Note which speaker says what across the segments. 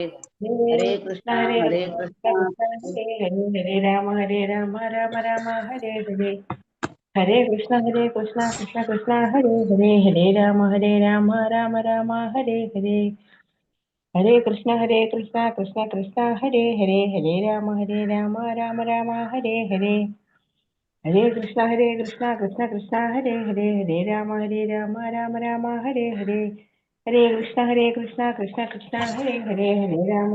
Speaker 1: हरे कृष्णा हरे कृष्णा
Speaker 2: हरे हरे राम राम राम हरे हरे हरे कृष्णा कृष्ण कृष्ण हरे हरे हरे राम राम राम हरे हरे हरे कृष्णा कृष्ण कृष्ण हरे हरे हरे राम राम राम हरे हरे हरे कृष्णा कृष्ण कृष्ण हरे हरे हरे राम राम राम हरे हरे हरे कृष्णा कृष्ण कृष्ण हरे हरे हरे राम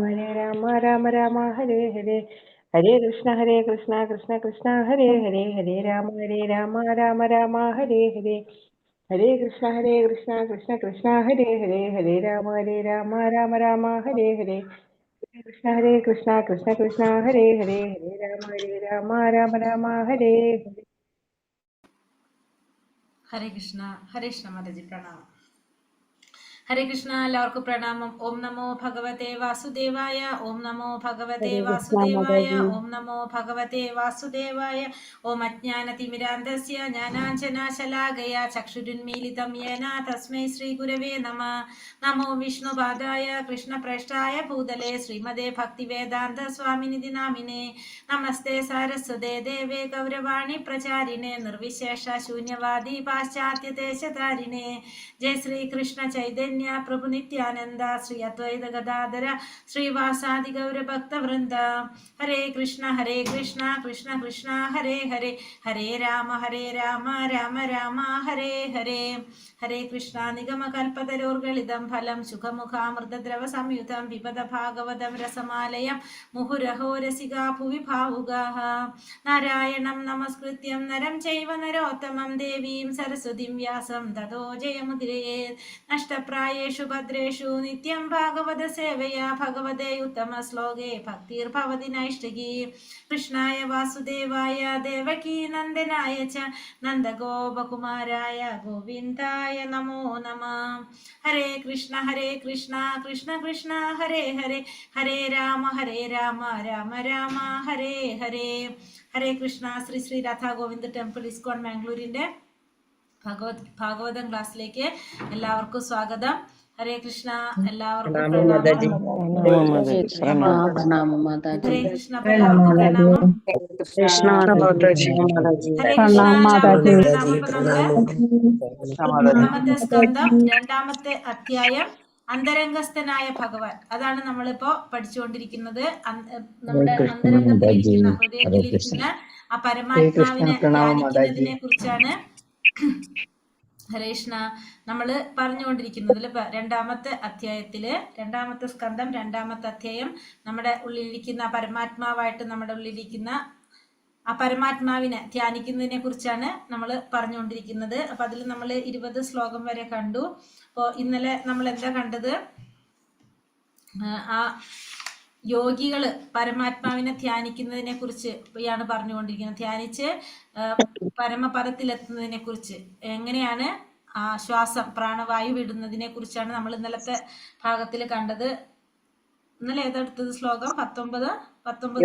Speaker 2: राम हरे हरे हरे कृष्णा कृष्ण कृष्ण हरे हरे हरे राम राम हरे हरे हरे कृष्णा कृष्ण कृष्ण हरे हरे हरे राम राम हरे हरे हरे कृष्णा कृष्ण कृष्ण हरे हरे हरे राम हरे हरे
Speaker 3: ഹരേ കൃഷ്ണ മാതാജി പ്രണാമം. ഹരേ കൃഷ്ണ, എല്ലാവർക്കും പ്രണാമം. ഓം നമോ ഭഗവതേ വാസുദേവായ. ഓം നമോ ഭഗവതേ
Speaker 2: हरे कृष्णा
Speaker 3: വാസുദേവായ.
Speaker 2: माताजी
Speaker 3: ഓം നമോ ഭഗവതേ വാസുദേവായ. ഓം അജ്ഞാനതിമിരാന്തസ്യ ജ്ഞാനാഞ്ജനാശലാകയ ചക്ഷുരുന്മീലിതം യേന തസ്മൈ ശ്രീ ഗുരവേ നമഃ. നമോ വിഷ്ണുപാദായ കൃഷ്ണപ്രേഷ്ഠായ ഭൂതലേ ശ്രീമതേ ഭക്തിവേദാന്ത സ്വാമിനിധി നാമിനേ. നമസ്തേ സാരസ്വതേ ദേവേ ഗൗരവാണി പ്രചാരിണേ നിർവിശേഷ ശൂന്യവാദി പാശ്ചാത്യദേശധാരിണേ. ജയ ശ്രീ കൃഷ്ണ ചൈതന്യ പ്രഭു നിത്യാനന്ദ ശ്രീ അദ്വൈത ഗദാധര ശ്രീവാസാദി ഗൗരഭക്തവൃന്ദ. ഹരേ കൃഷ്ണ കൃഷ്ണ കൃഷ്ണ ഹരേ ഹരേ ഹരേ രാമ രാമ രാമ ഹരേ ഹരേ. ഹരേ കൃഷ്ണ നിഗമകൽപതരോർഗളിതം ഫലം സുഖമുഖാമൃതദ്രവ സംയുതം പിബത ഭാഗവതം രസമാലയം മുഹുരഹോ രസികാ ഭുവി ഭാവുകാഃ. നാരായണം നമസ്കൃത്യം നരം ചൈവ നരോത്തമം ദേവീം സരസ്വതിം വ്യാസം തതോ ജയമുദിരയേത്. നഷ്ടപ്രായേഷു ഭദ്രേഷു നിത്യം ഭാഗവത സേവയാ ഭഗവതേ ഉത്തമ ശ്ലോകേ ഭക്തിർഭവതി നൈഷ്ഠികീ. കൃഷ്ണായ വാസുദേവായ ദേവകീ നന്ദനായ ച നന്ദഗോപകുമാരായ ഗോവിന്ദായ നമോ നമഃ. ഹരേ കൃഷ്ണ കൃഷ്ണ കൃഷ്ണ ഹരേ ഹരേ ഹരേ രാമ രാമ രാമ ഹരേ ഹരേ. ഹരേ കൃഷ്ണ. ശ്രീ ശ്രീ രാധാ ഗോവിന്ദ് ടെമ്പിൾ ഇസ്കോൺ മാംഗ്ലൂരിന്റെ ഭാഗവതം ക്ലാസ്സിലേക്ക് എല്ലാവർക്കും സ്വാഗതം. ഹരേ കൃഷ്ണ. എല്ലാവർക്കും പ്രണാമം.
Speaker 1: प्रणाम माताजी
Speaker 3: ഹരേ കൃഷ്ണ. അപ്പൊ എല്ലാവർക്കും പ്രണാമം.
Speaker 4: കൃഷ്ണ
Speaker 1: माताजी
Speaker 3: ഹരേ കൃഷ്ണ. എല്ലാവർക്കും പ്രണാമം. അപ്പൊ നമ്മള്
Speaker 4: മാതാജി
Speaker 3: രണ്ടാമത്തെ സ്കന്ധം രണ്ടാമത്തെ അധ്യായം അന്തരംഗസ്ഥനായ ഭഗവാൻ, അതാണ് നമ്മളിപ്പോ പഠിച്ചുകൊണ്ടിരിക്കുന്നത്. നമ്മുടെ അന്തരംഗത്തിലിരിക്കുന്ന ഹൃദയത്തിലിരിക്കുന്ന ആ പരമാത്മാവിനെ ധ്യാനിക്കുന്നതിനെ കുറിച്ചാണ് ഹരേഷ്ണ നമ്മൾ പറഞ്ഞുകൊണ്ടിരിക്കുന്നതിൽ രണ്ടാമത്തെ അധ്യായത്തില്, രണ്ടാമത്തെ സ്കന്ധം രണ്ടാമത്തെ അധ്യായം നമ്മുടെ ഉള്ളിലിരിക്കുന്ന പരമാത്മാവായിട്ട് നമ്മുടെ ഉള്ളിലിരിക്കുന്ന ആ പരമാത്മാവിനെ ധ്യാനിക്കുന്നതിനെ കുറിച്ചാണ് നമ്മൾ പറഞ്ഞുകൊണ്ടിരിക്കുന്നത്. അപ്പൊ അതിൽ നമ്മൾ 20 ശ്ലോകം വരെ കണ്ടു. അപ്പോൾ ഇന്നലെ നമ്മൾ എന്താ കണ്ടത്? ആ യോഗികള് പരമാത്മാവിനെ ധ്യാനിക്കുന്നതിനെ കുറിച്ച് ആണ് പറഞ്ഞുകൊണ്ടിരിക്കുന്നത്. ധ്യാനിച്ച് പരമപദത്തിലെത്തുന്നതിനെ കുറിച്ച്, എങ്ങനെയാണ് ആ ശ്വാസം പ്രാണവായു വിടുന്നതിനെ കുറിച്ചാണ് നമ്മൾ ഇന്നലത്തെ ഭാഗത്തിൽ കണ്ടത്. ഇന്നലെ ഏതെടുത്തത് ശ്ലോകം 19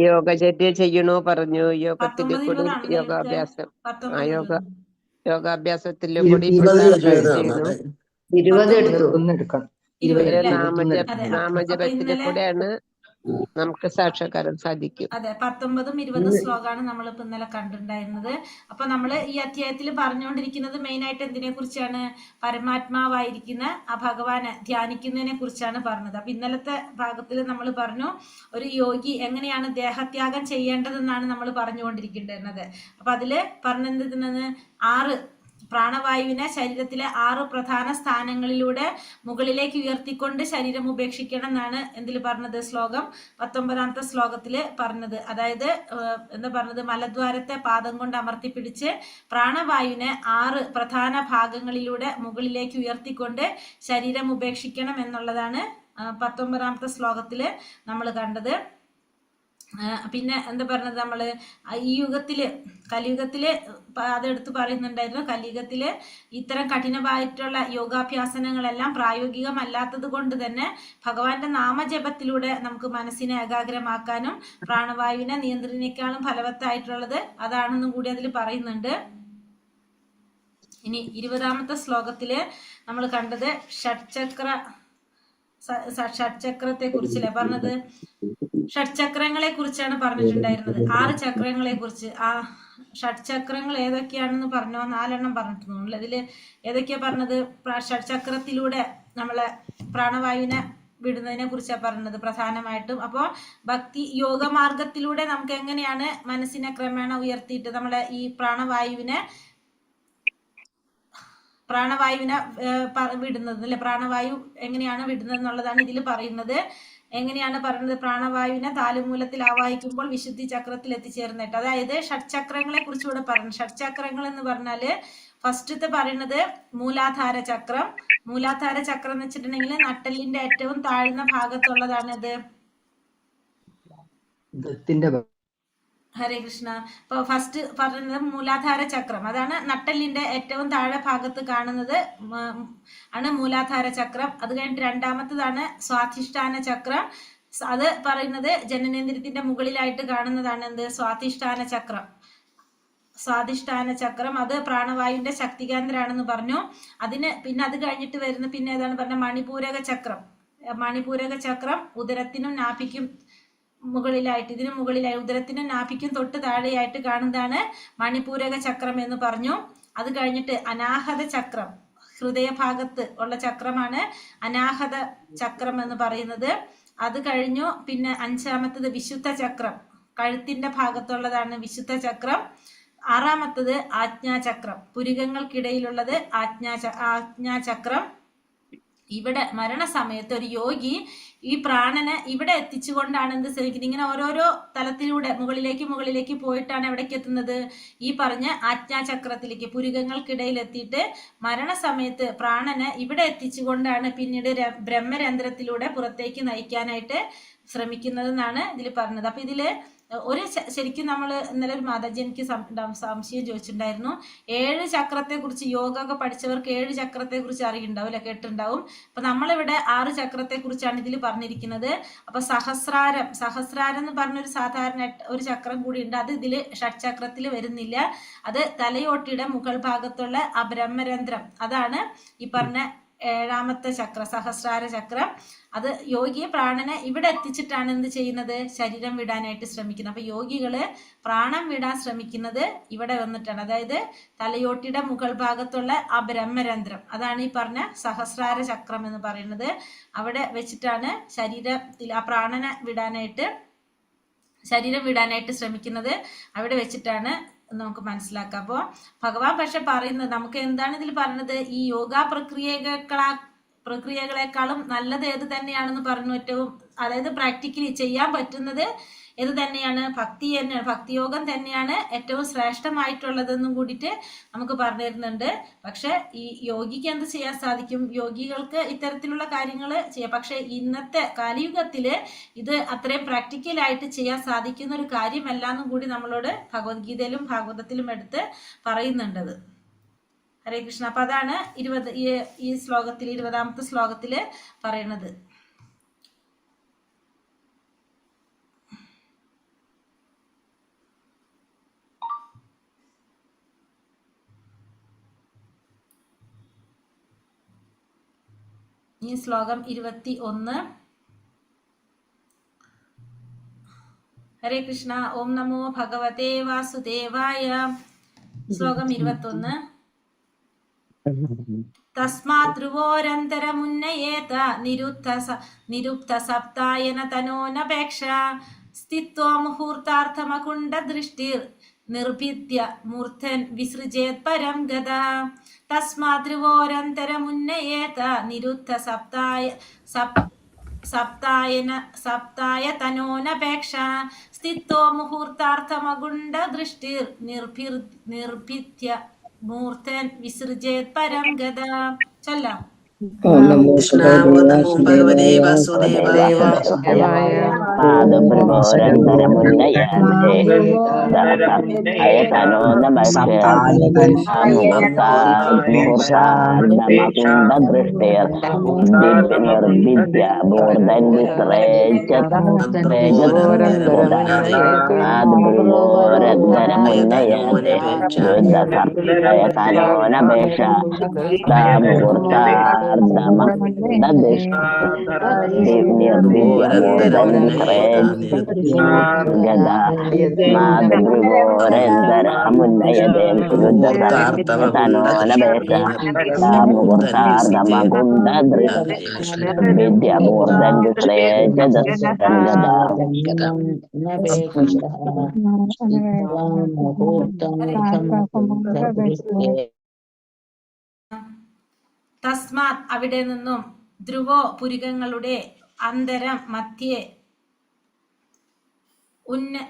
Speaker 4: യോഗചര്യ ചെയ്യണോ പറഞ്ഞു. യോഗത്തിൽ
Speaker 3: 19
Speaker 4: കൂടി
Speaker 3: 20
Speaker 4: യോഗാഭ്യാസം
Speaker 3: 19
Speaker 4: യോഗാഭ്യാസത്തിൽ കൂടി ചെയ്യണം.
Speaker 1: 20 എടുത്തു.
Speaker 4: നാമജപത്തിൽ കൂടെയാണ് നമുക്ക് സാക്ഷാത്കാരം സാധിക്കും.
Speaker 3: അതെ, 19 20 ശ്ലോകമാണ് നമ്മളിപ്പോ ഇന്നലെ കണ്ടിട്ടുണ്ടായിരുന്നത്. അപ്പൊ നമ്മൾ ഈ അധ്യായത്തിൽ പറഞ്ഞുകൊണ്ടിരിക്കുന്നത് മെയിൻ ആയിട്ട് എന്തിനെ കുറിച്ചാണ്? പരമാത്മാവായിരിക്കുന്ന ആ ഭഗവാനെ ധ്യാനിക്കുന്നതിനെ കുറിച്ചാണ് പറഞ്ഞത്. അപ്പൊ ഇന്നലത്തെ ഭാഗത്തിൽ നമ്മൾ പറഞ്ഞു ഒരു യോഗി എങ്ങനെയാണ് ദേഹത്യാഗം ചെയ്യേണ്ടതെന്നാണ് നമ്മൾ പറഞ്ഞുകൊണ്ടിരിക്കേണ്ടിരുന്നത്. അപ്പൊ അതില് പറഞ്ഞിരുന്നത് 6 പ്രാണവായുവിനെ ശരീരത്തിലെ 6 പ്രധാന സ്ഥാനങ്ങളിലൂടെ മുകളിലേക്ക് ഉയർത്തിക്കൊണ്ട് ശരീരം ഉപേക്ഷിക്കണം എന്നാണ് എന്തിൽ പറഞ്ഞത്? ശ്ലോകം 19ാമത്തെ ശ്ലോകത്തില് പറഞ്ഞത്. അതായത് എന്താ പറഞ്ഞത്? മലദ്വാരത്തെ പാദം കൊണ്ട് അമർത്തി പിടിച്ച് പ്രാണവായുവിനെ 6 പ്രധാന ഭാഗങ്ങളിലൂടെ മുകളിലേക്ക് ഉയർത്തിക്കൊണ്ട് ശരീരം ഉപേക്ഷിക്കണം എന്നുള്ളതാണ് 19ാമത്തെ ശ്ലോകത്തില് നമ്മൾ കണ്ടത്. പിന്നെ എന്താ പറഞ്ഞത്? നമ്മള് ഈ യുഗത്തില്, കലിയുഗത്തില് അതെടുത്ത് പറയുന്നുണ്ടായിരുന്നു. കലിയുഗത്തില് ഇത്തരം കഠിനമായിട്ടുള്ള യോഗാഭ്യാസനങ്ങളെല്ലാം പ്രായോഗികമല്ലാത്തത് കൊണ്ട് തന്നെ ഭഗവാന്റെ നാമജപത്തിലൂടെ നമുക്ക് മനസ്സിനെ ഏകാഗ്രമാക്കാനും പ്രാണവായുവിനെ നിയന്ത്രിക്കാനും ഫലവത്തായിട്ടുള്ളത് അതാണെന്നും കൂടി അതിൽ പറയുന്നുണ്ട്. ഇനി 20ാമത്തെ ശ്ലോകത്തില് നമ്മൾ കണ്ടത് ഷഡ്ചക്ര ഷഡ്ചക്രത്തെ കുറിച്ചല്ലേ പറഞ്ഞത്? ഷഡ്ചക്രങ്ങളെ കുറിച്ചാണ് പറഞ്ഞിട്ടുണ്ടായിരുന്നത്. 6 ചക്രങ്ങളെ കുറിച്ച്. ആ ഷഡ്ചക്രങ്ങൾ ഏതൊക്കെയാണെന്ന് പറഞ്ഞോ? 4 പറഞ്ഞിട്ട് തോന്നുന്നു. ഇതില് ഏതൊക്കെയാ പറഞ്ഞത്? ഷഡ്ചക്രത്തിലൂടെ നമ്മളെ പ്രാണവായുവിനെ വിടുന്നതിനെ കുറിച്ചാണ് പറഞ്ഞത് പ്രധാനമായിട്ടും. അപ്പോൾ ഭക്തി യോഗ മാർഗത്തിലൂടെ നമുക്ക് എങ്ങനെയാണ് മനസ്സിനെ ക്രമേണ ഉയർത്തിയിട്ട് നമ്മളെ ഈ പ്രാണവായുവിനെ വിടുന്നത് അല്ലെ? പ്രാണവായു എങ്ങനെയാണ് വിടുന്നത് എന്നുള്ളതാണ് ഇതിൽ പറയുന്നത്. എങ്ങനെയാണ് പറയുന്നത്? പ്രാണവായുവിനെ താലുമൂലത്തിൽ ആവാഹിക്കുമ്പോൾ വിശുദ്ധി ചക്രത്തിൽ എത്തിച്ചേർന്നിട്ട്. അതായത് ഷഡ്ചക്രങ്ങളെ കുറിച്ച് ഇവിടെ പറഞ്ഞു. ഷഡ്ചക്രങ്ങൾ എന്ന് പറഞ്ഞാല് ഫസ്റ്റത്തെ പറയുന്നത് മൂലാധാര ചക്രം. മൂലാധാര ചക്രം എന്ന് വെച്ചിട്ടുണ്ടെങ്കിൽ നട്ടെല്ലിന്റെ ഏറ്റവും താഴ്ന്ന ഭാഗത്തുള്ളതാണ് ഇത്. ഹരേ കൃഷ്ണ. ഇപ്പൊ ഫസ്റ്റ് പറയുന്നത് മൂലാധാര ചക്രം. അതാണ് നട്ടെല്ലിന്റെ ഏറ്റവും താഴെ ഭാഗത്ത് കാണുന്നത് ആണ് മൂലാധാര ചക്രം. അത് കഴിഞ്ഞിട്ട് രണ്ടാമത്തതാണ് സ്വാധിഷ്ഠാന ചക്രം. അത് പറയുന്നത് ജനനേന്ദ്രിയത്തിന്റെ മുകളിലായിട്ട് കാണുന്നതാണ് എന്ത്? സ്വാധിഷ്ഠാന ചക്രം. സ്വാധിഷ്ഠാന ചക്രം അത് പ്രാണവായുവിന്റെ ശക്തികേന്ദ്രമാണെന്ന് പറഞ്ഞു. പിന്നെ അത് കഴിഞ്ഞിട്ട് വരുന്ന പിന്നെ ഏതാണ് പറഞ്ഞ? മണിപൂരക ചക്രം. മണിപൂരക ചക്രം ഉദരത്തിനും നാഭിക്കും മുകളിലായിട്ട്, ഇതിന് മുകളിലായി ഉദരത്തിനും നാഭിക്കും തൊട്ട് താഴെയായിട്ട് കാണുന്നതാണ് മണിപൂരക ചക്രം എന്ന് പറഞ്ഞു. അത് കഴിഞ്ഞിട്ട് അനാഹത ചക്രം, ഹൃദയഭാഗത്ത് ഉള്ള ചക്രമാണ് അനാഹത ചക്രം എന്ന് പറയുന്നത്. അത് കഴിഞ്ഞു. പിന്നെ 5ാമത്തത് വിശുദ്ധ ചക്രം, കഴുത്തിന്റെ ഭാഗത്തുള്ളതാണ് വിശുദ്ധ ചക്രം. 6ാമത്തത് ആജ്ഞാചക്രം, പുരികങ്ങൾക്കിടയിലുള്ളത് ആജ്ഞാചക്രം. ഇവിടെ മരണസമയത്ത് ഒരു യോഗി ഈ പ്രാണനെ ഇവിടെ എത്തിച്ചുകൊണ്ടാണ് എന്ത് ശ്രമിക്കുന്നത്? ഇങ്ങനെ ഓരോരോ തലത്തിലൂടെ മുകളിലേക്ക് പോയിട്ടാണ് എവിടേക്ക് എത്തുന്നത്? ഈ പറഞ്ഞ ആജ്ഞാചക്രത്തിലേക്ക്, പുരികങ്ങൾക്കിടയിൽ എത്തിയിട്ട് മരണസമയത്ത് പ്രാണനെ ഇവിടെ എത്തിച്ചുകൊണ്ടാണ് പിന്നീട് ബ്രഹ്മരന്ധ്രത്തിലൂടെ പുറത്തേക്ക് നയിക്കാനായിട്ട് ശ്രമിക്കുന്നതെന്നാണ് ഇതിൽ പറഞ്ഞത്. അപ്പൊ ഇതില് ശരിക്കും നമ്മൾ ഇന്നലെ ഒരു മാതാജി എനിക്ക് സംശയം ചോദിച്ചിട്ടുണ്ടായിരുന്നു. 7 ചക്രത്തെ കുറിച്ച് യോഗ പഠിച്ചവർക്ക് 7 ചക്രത്തെ കുറിച്ച് അറിയുണ്ടാവും അല്ലെ? കേട്ടിട്ടുണ്ടാവും. അപ്പൊ നമ്മളിവിടെ 6 ചക്രത്തെ കുറിച്ചാണ് ഇതിൽ പറഞ്ഞിരിക്കുന്നത്. അപ്പൊ സഹസ്രാരം എന്ന് പറഞ്ഞൊരു സാധാരണ ഒരു ചക്രം കൂടി ഉണ്ട്. അത് ഇതില് ഷഡ്ചക്രത്തിൽ വരുന്നില്ല. അത് തലയോട്ടിയുടെ മുകൾ ഭാഗത്തുള്ള ആ ബ്രഹ്മരന്ധ്രം, അതാണ് ഈ പറഞ്ഞ 7ാമത്തെ ചക്ര, സഹസ്രാര ചക്രം. അത് യോഗിയെ പ്രാണനെ ഇവിടെ എത്തിച്ചിട്ടാണ് എന്ത് ചെയ്യുന്നത്? ശരീരം വിടാനായിട്ട് ശ്രമിക്കുന്നത്. അപ്പൊ യോഗികള് പ്രാണം വിടാൻ ശ്രമിക്കുന്നത് ഇവിടെ വന്നിട്ടാണ്. അതായത് തലയോട്ടിയുടെ മുകൾ ഭാഗത്തുള്ള ആ ബ്രഹ്മരന്ധ്രം, അതാണ് ഈ പറഞ്ഞ സഹസ്രാര ചക്രം എന്ന് പറയുന്നത്. അവിടെ വെച്ചിട്ടാണ് ശരീരത്തിൽ ആ പ്രാണനെ ശരീരം വിടാനായിട്ട് ശ്രമിക്കുന്നത്. അവിടെ വെച്ചിട്ടാണ് നമുക്ക് മനസ്സിലാക്കാം. അപ്പോൾ ഭഗവാൻ പക്ഷെ പറയുന്നത് നമുക്ക് എന്താണ് ഇതിൽ പറഞ്ഞത്? ഈ യോഗ പ്രക്രിയകളെക്കാളും നല്ലത് ഏത് തന്നെയാണെന്ന് പറഞ്ഞു. ഏറ്റവും അതായത് പ്രാക്ടിക്കലി ചെയ്യാൻ പറ്റുന്നത് ഏത് തന്നെയാണ്? ഭക്തി തന്നെയാണ്. ഭക്തിയോഗം തന്നെയാണ് ഏറ്റവും ശ്രേഷ്ഠമായിട്ടുള്ളതെന്നും കൂടിയിട്ട് നമുക്ക് പറഞ്ഞു തരുന്നുണ്ട്. പക്ഷെ ഈ യോഗിക്ക് എന്ത് ചെയ്യാൻ സാധിക്കും? യോഗികൾക്ക് ഇത്തരത്തിലുള്ള കാര്യങ്ങൾ ചെയ്യാം. പക്ഷെ ഇന്നത്തെ കാലിയുഗത്തില് ഇത് അത്രയും പ്രാക്ടിക്കലായിട്ട് ചെയ്യാൻ സാധിക്കുന്ന ഒരു കാര്യമല്ല എന്നും കൂടി നമ്മളോട് ഭഗവത്ഗീതയിലും ഭാഗവതത്തിലും എടുത്ത് പറയുന്നുണ്ടത്. ഹരേ കൃഷ്ണ. അപ്പൊ അതാണ് ഈ ശ്ലോകത്തിൽ 20ാമത്തെ ശ്ലോകത്തില് പറയുന്നത്. ഈ ശ്ലോകം 21. ഹരേ കൃഷ്ണ. ഓം നമോ ഭഗവതേ വാസുദേവായ. ശ്ലോകം 21. തസ്മാത് ധ്രുവോരന്തരമുന്നയേത നിരുക്ത സപ്തായന തനോനപേക്ഷ സ്ഥിത്വാ മുഹൂർത്താർത്ഥമകുണ്ഡ ദൃഷ്ടിർ നിർഭിദ്യ മൂർധൻ വിസൃജേത് പരം ഗത. തസ്മാത് ധ്രുവോരന്തരമുന്നയേത നിരുക്ത സപ്തായ തനോനപേക്ഷ സ്ഥിത്വോ മുഹൂർത്താർത്ഥമകുണ്ഡ ദൃഷ്ടിർ നിർഭിദ്യ മൂർധൻ വിസൃജേത് പരം ഗത. ചൊല്ലാം.
Speaker 5: ഭഗവതേ വാസുദേവായ.
Speaker 3: തസ്മാത് അവിടെ നിന്നും ധ്രുവോ പുരികങ്ങളുടെ അന്തരം മധ്യേ